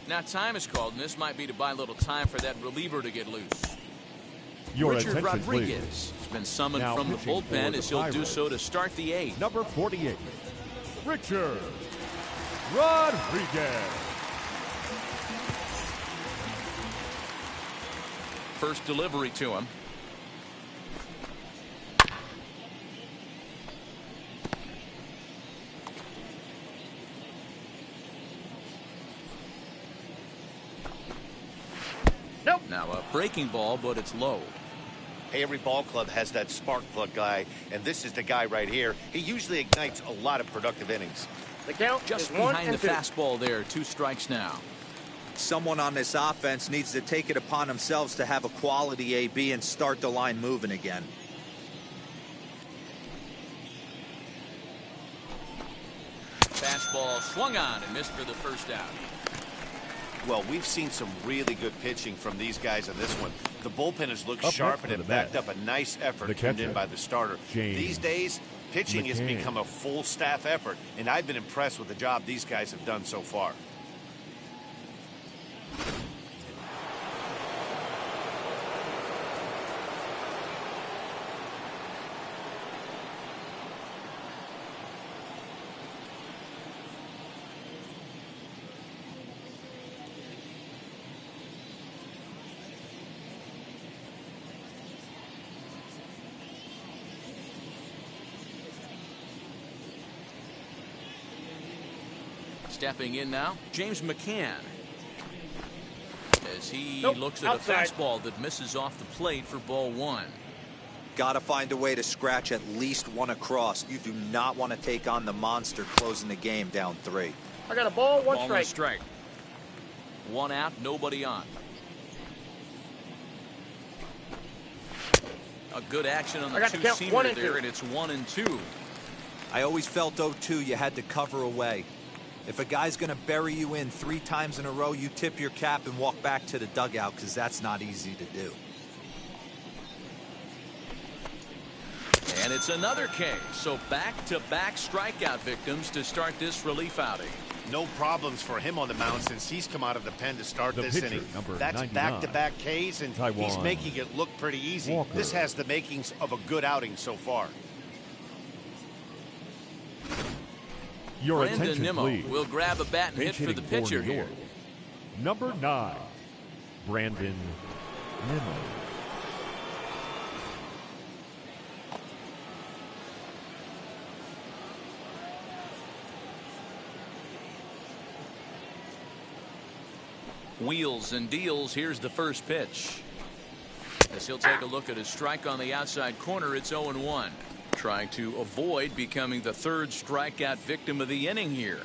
Now time is called, and this might be to buy a little time for that reliever to get loose. Your Richard attention, Rodriguez please. has been summoned Now from the pitching bullpen for the as he'll do Pirates. so to start the eighth. Number 48, Richard Rodriguez. First delivery to him. Nope. Now a breaking ball, but it's low. Hey, every ball club has that spark plug guy, and this is the guy right here. He usually ignites a lot of productive innings. The count Just is 1 behind and the 2. fastball there. 2 strikes now. Someone on this offense needs to take it upon themselves to have a quality AB and start the line moving again. Fastball swung on and missed for the first out. Well, we've seen some really good pitching from these guys on this one. The bullpen has looked Up sharp next and for it the backed Mets, up a nice effort the turned in catcher, by the starter. James These days, pitching has McCann. become a full staff effort, and I've been impressed with the job these guys have done so far. Stepping in now, James McCann. As he Nope, looks at outside. a fastball that misses off the plate for ball 1. Got to find a way to scratch at least one across. You do not want to take on the monster closing the game down 3. I got a ball, 1 Ball and a strike. strike. 1 out, nobody on. A good action on I the got to count 1 2-seamer and 2. there, and it's 1 and 2. I always felt 0-2 you had to cover away. If a guy's going to bury you in 3 times in a row, you tip your cap and walk back to the dugout because that's not easy to do. And it's another K. So back-to-back strikeout victims to start this relief outing. No problems for him on the mound since he's come out of the pen to start The this pitcher, inning. number That's 99, back-to-back Ks, and he's Taiwan. making it look pretty easy. Walker. This has the makings of a good outing so far. Your Brandon attention, Nimmo please. will grab a bat and hit Pinch for the hitting pitcher New here. York, Number 9, Brandon Nimmo. Wheels and deals. Here's the first pitch. As he'll take a look at his strike on the outside corner, it's 0-1. Trying to avoid becoming the 3rd strikeout victim of the inning here.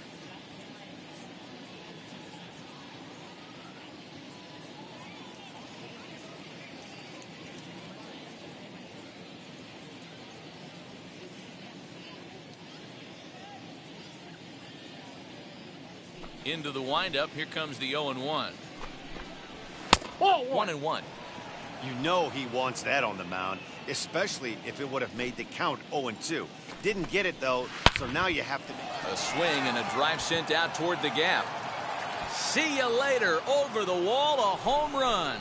Into the windup. Here comes the 0-1. Ball 1-1. You know he wants that on the mound, especially if it would have made the count 0-2. Didn't get it, though, so now you have to... A swing and a drive sent out toward the gap. See you later. Over the wall, a home run.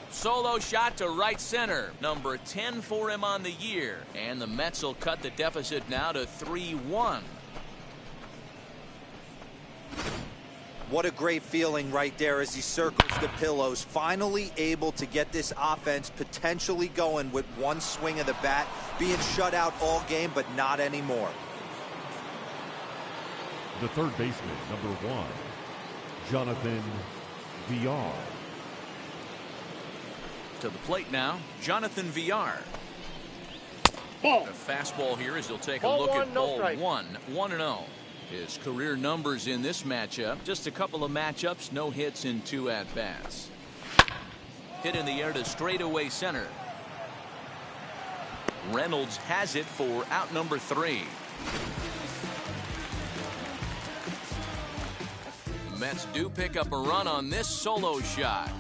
Solo shot to right center. Number 10 for him on the year. And the Mets will cut the deficit now to 3-1. What a great feeling right there as he circles the pillows. Finally able to get this offense potentially going with one swing of the bat. Being shut out all game, but not anymore. The third baseman, number 1, Jonathan Villar. To the plate now, Jonathan Villar. Ball. The fastball here as he'll take Ball a look 1, at no ball strike. 1-0. His career numbers in this matchup, just a couple of matchups, no hits in 2 at-bats. Hit in the air to straightaway center. Reynolds has it for out number 3. The Mets do pick up a run on this solo shot.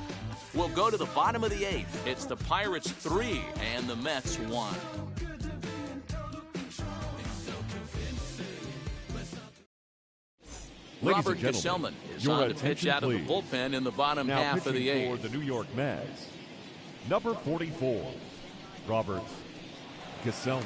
We'll go to the bottom of the 8th. It's the Pirates 3 and the Mets 1. Ladies Robert and gentlemen, Gesellman is your on to pitch attention, out of the please. bullpen in the bottom Now half of the pitching eighth. for the New York Mets, number 44, Robert Gesellman.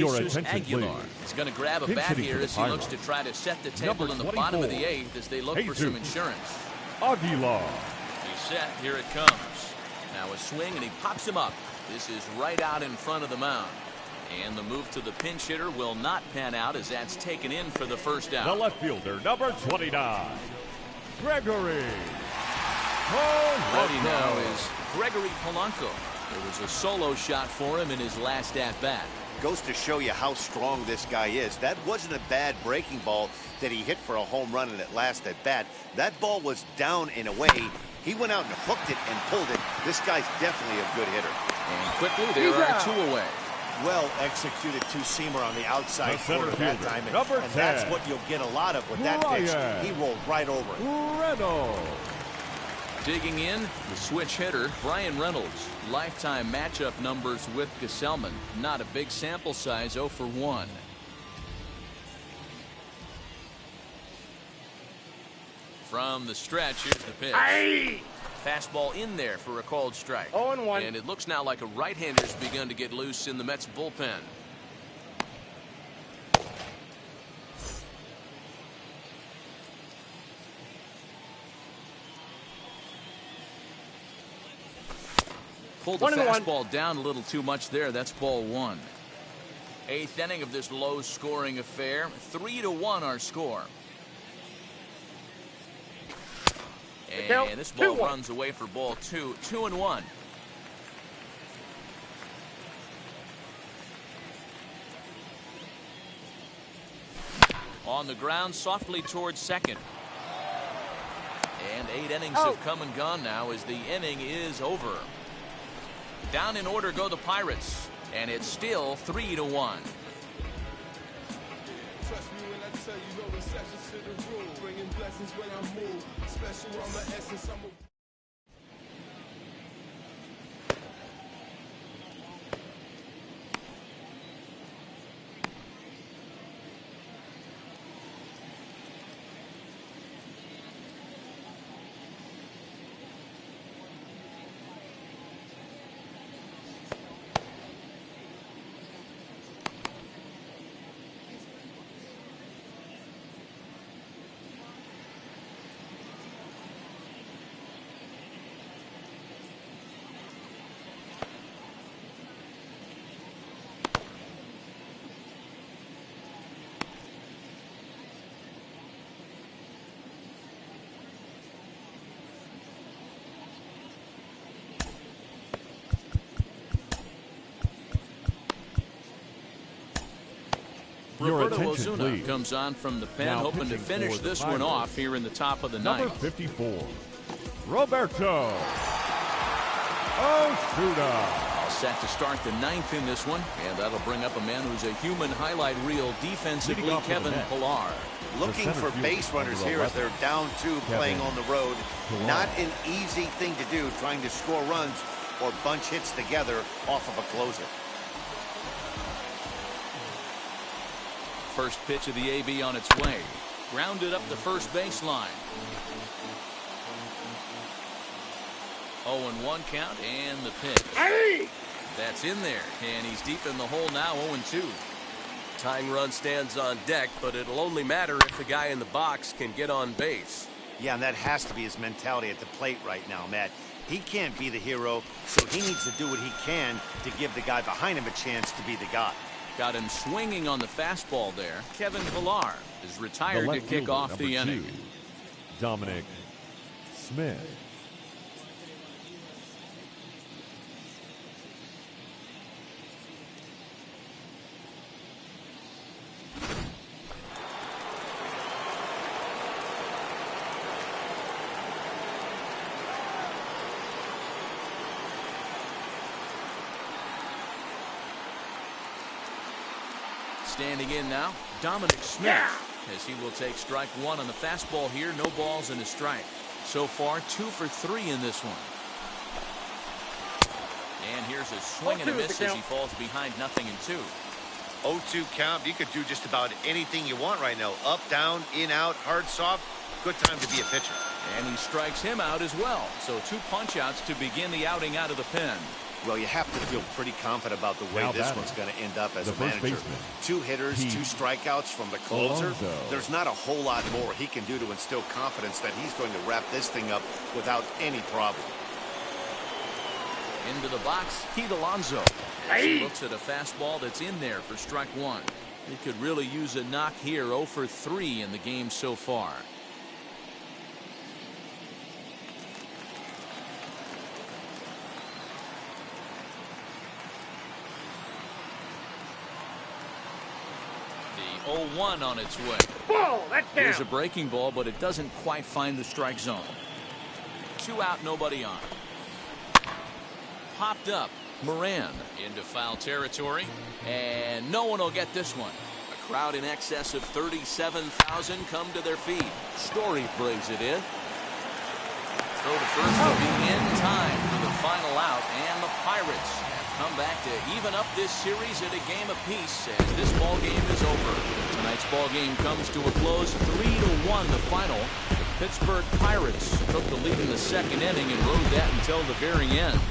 Jesus Aguilar is going to grab a bat here as he looks to try to set the table in the bottom of the 8th as they look for some insurance. Aguilar. He's set. Here it comes. Now a swing, and he pops him up. This is right out in front of the mound. And the move to the pinch hitter will not pan out as that's taken in for the first out. The left fielder, number 29, Gregory. Ready now is Gregory Polanco. There was a solo shot for him in his last at-bat. Goes to show you how strong this guy is. That wasn't a bad breaking ball that he hit for a home run in that last at-bat. That ball was down and away. He went out and hooked it and pulled it. This guy's definitely a good hitter. And quickly, there are 2 away. Well executed two-seamer on the outside corner that time. Number 10. And that's what you'll get a lot of with that pitch. He rolled right over it. Reynolds. Digging in, the switch hitter, Brian Reynolds. Lifetime matchup numbers with Gesellman. Not a big sample size, 0 for 1. From the stretch, here's the pitch. Aye. Fastball in there for a called strike. 0-1. And it looks now like a right-hander's begun to get loose in the Mets bullpen. Pulled the fastball down a little too much there. That's ball 1. 8th inning of this low-scoring affair. 3-1 our score. And this ball runs away for ball 2. 2-1. On the ground, softly towards second. And 8 innings have come and gone now as the inning is over. Down in order go the Pirates, and it's still 3-1. Trust me when I tell you, no exceptions to the rule. Bringing blessings when I move. Special on my essence, I'm a... Roberto Ozuna comes on from the pen, hoping to finish this one off here in the top of the ninth. Number 54, Roberto Ozuna. All set to start the ninth in this one, and that'll bring up a man who's a human highlight reel defensively, Kevin Pillar. Looking for base runners here as they're down 2 playing on the road. Not an easy thing to do, trying to score runs or bunch hits together off of a closer. First pitch of the AB on its way. Grounded up the first baseline. 0-1 count, and the pitch. Hey! That's in there, and he's deep in the hole now, 0-2. Tying run stands on deck, but it'll only matter if the guy in the box can get on base. Yeah, and that has to be his mentality at the plate right now, Matt. He can't be the hero, so he needs to do what he can to give the guy behind him a chance to be the guy. Got him swinging on the fastball there. Kevin Pillar is retired to kick off the inning. Dominic Smith. Standing in now, Dominic Smith, as he will take strike 1 on the fastball here. No balls and a strike. So far, 2 for 3 in this one. And here's a swing and a miss as he falls behind 0-2. 0-2 count. You could do just about anything you want right now. Up, down, in, out, hard, soft. Good time to be a pitcher. And he strikes him out as well. So 2 punch outs to begin the outing out of the pen. Well, you have to feel pretty confident about the way Now this batting, one's going to end up as the a first manager. baseman, 2 hitters, 2 strikeouts from the closer. Alonso. There's not a whole lot more he can do to instill confidence that he's going to wrap this thing up without any problem. Into the box, Pete Alonso. He looks at a fastball that's in there for strike 1. He could really use a knock here. 0 for 3 in the game so far. The 0-1 on its way. Ball, that's down. Here's a breaking ball, but it doesn't quite find the strike zone. 2 out, nobody on. Popped up. Moran into foul territory, and no one will get this one. A crowd in excess of 37,000 come to their feet. Story brings it in. Throw to first will be in time for the final out, and the Pirates have come back to even up this series at a game apiece as this ball game is over. Tonight's ball game comes to a close, 3-1 the final. The Pittsburgh Pirates took the lead in the 2nd inning and rode that until the very end.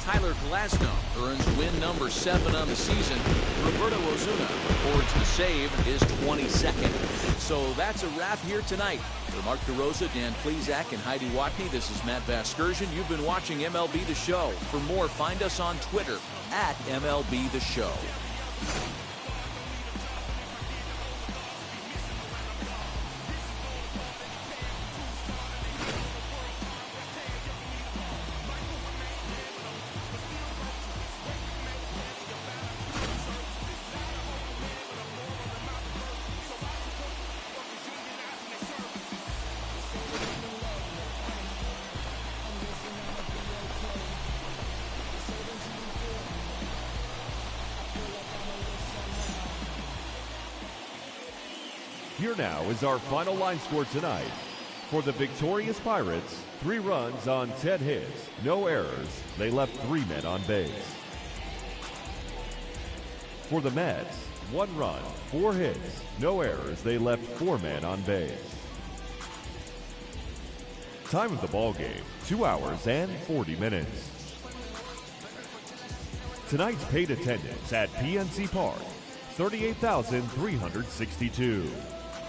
Tyler Glasnow earns win number 7 on the season. Roberto Osuna records the save, his 22nd. So that's a wrap here tonight. For Mark DeRosa, Dan Plezak, and Heidi Watney, this is Matt Vasgersian. You've been watching MLB The Show. For more, find us on Twitter at MLB The Show. Here now is our final line score tonight. For the victorious Pirates, 3 runs on 10 hits, no errors. They left 3 men on base. For the Mets, 1 run, 4 hits, no errors. They left 4 men on base. Time of the ball game, 2 hours and 40 minutes. Tonight's paid attendance at PNC Park, 38,362.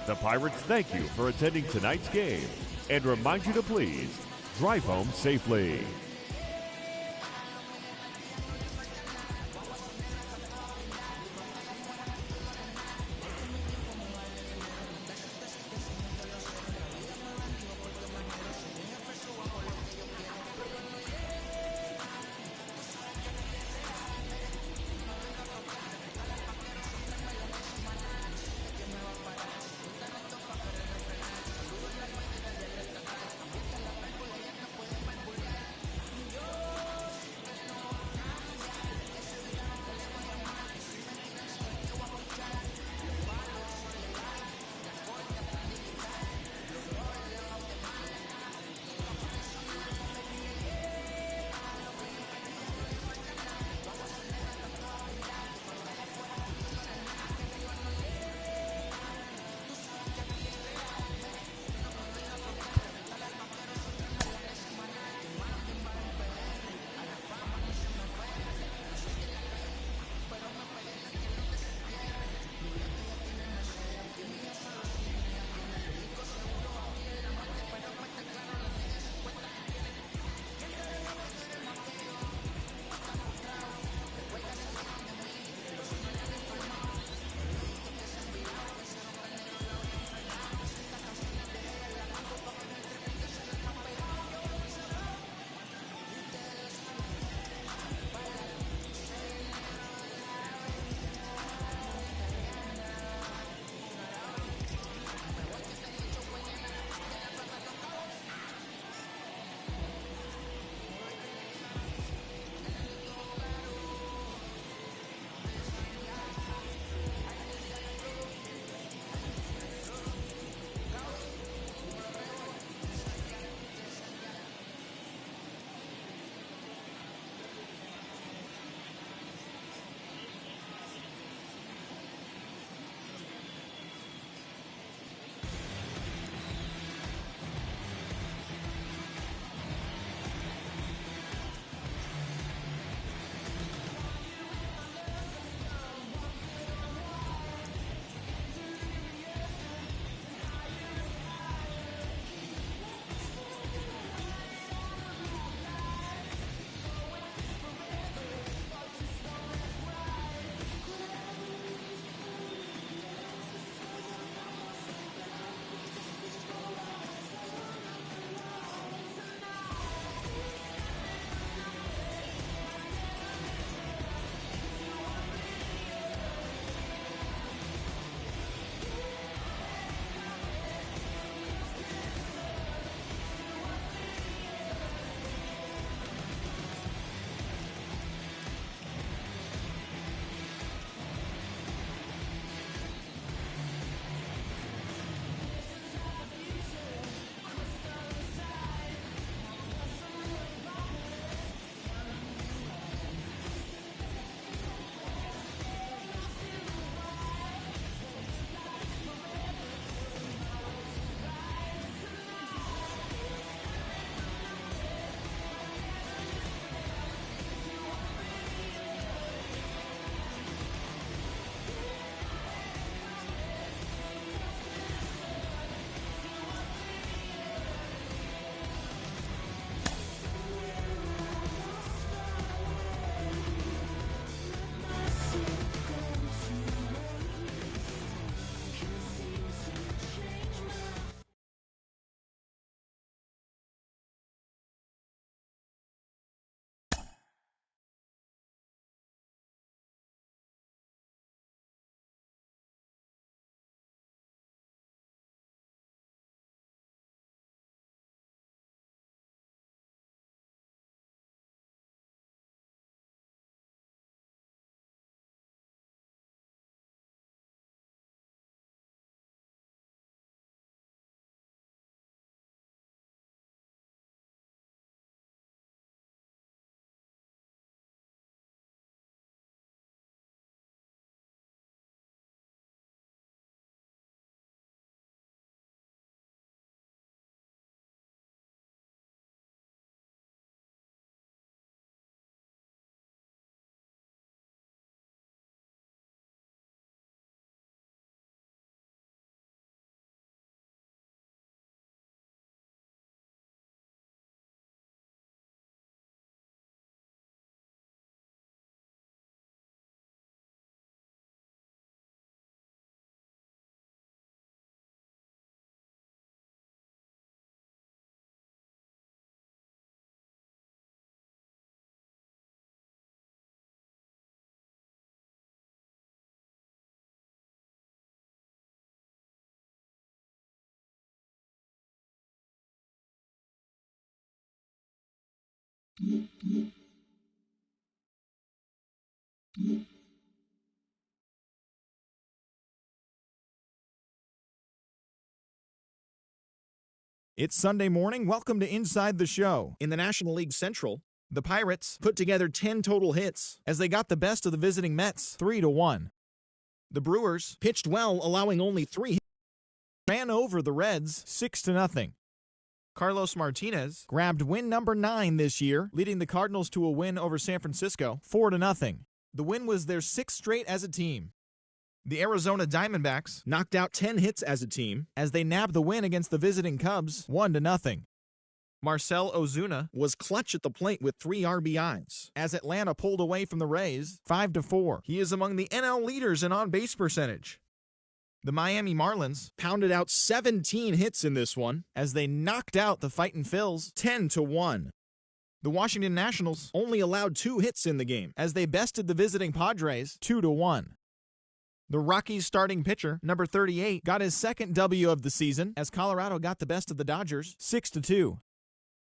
The Pirates thank you for attending tonight's game and remind you to please drive home safely. It's Sunday morning. Welcome to Inside the Show. In the National League Central, the Pirates put together 10 total hits as they got the best of the visiting Mets 3-1. The Brewers pitched well, allowing only 3 hits, ran over the Reds 6-0. Carlos Martinez grabbed win number 9 this year, leading the Cardinals to a win over San Francisco 4-0. The win was their 6th straight as a team. The Arizona Diamondbacks knocked out 10 hits as a team as they nabbed the win against the visiting Cubs 1-0. Marcell Ozuna was clutch at the plate with 3 RBIs as Atlanta pulled away from the Rays 5-4. He is among the NL leaders in on-base percentage. The Miami Marlins pounded out 17 hits in this one as they knocked out the Fightin' Phils 10-1. The Washington Nationals only allowed 2 hits in the game as they bested the visiting Padres 2-1. The Rockies starting pitcher, number 38, got his second W of the season as Colorado got the best of the Dodgers 6-2.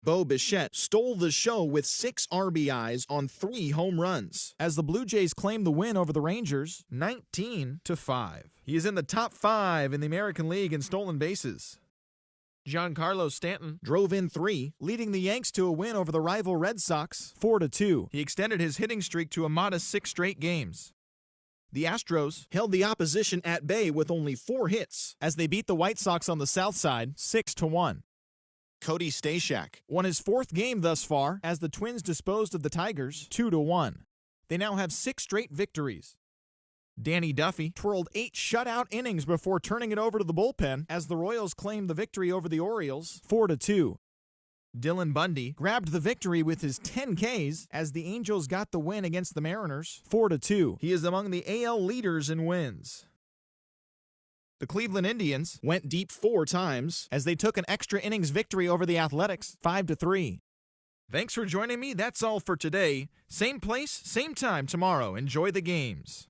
Bo Bichette stole the show with 6 RBIs on 3 home runs as the Blue Jays claimed the win over the Rangers 19-5. He is in the top 5 in the American League in stolen bases. Giancarlo Stanton drove in 3, leading the Yanks to a win over the rival Red Sox 4-2. He extended his hitting streak to a modest 6 straight games. The Astros held the opposition at bay with only 4 hits as they beat the White Sox on the south side 6-1. Cody Stashak won his 4th game thus far as the Twins disposed of the Tigers 2-1. They now have 6 straight victories. Danny Duffy twirled 8 shutout innings before turning it over to the bullpen as the Royals claimed the victory over the Orioles 4-2. Dylan Bundy grabbed the victory with his 10 Ks as the Angels got the win against the Mariners 4-2. He is among the AL leaders in wins. The Cleveland Indians went deep 4 times as they took an extra innings victory over the Athletics 5-3. Thanks for joining me. That's all for today. Same place, same time tomorrow. Enjoy the games.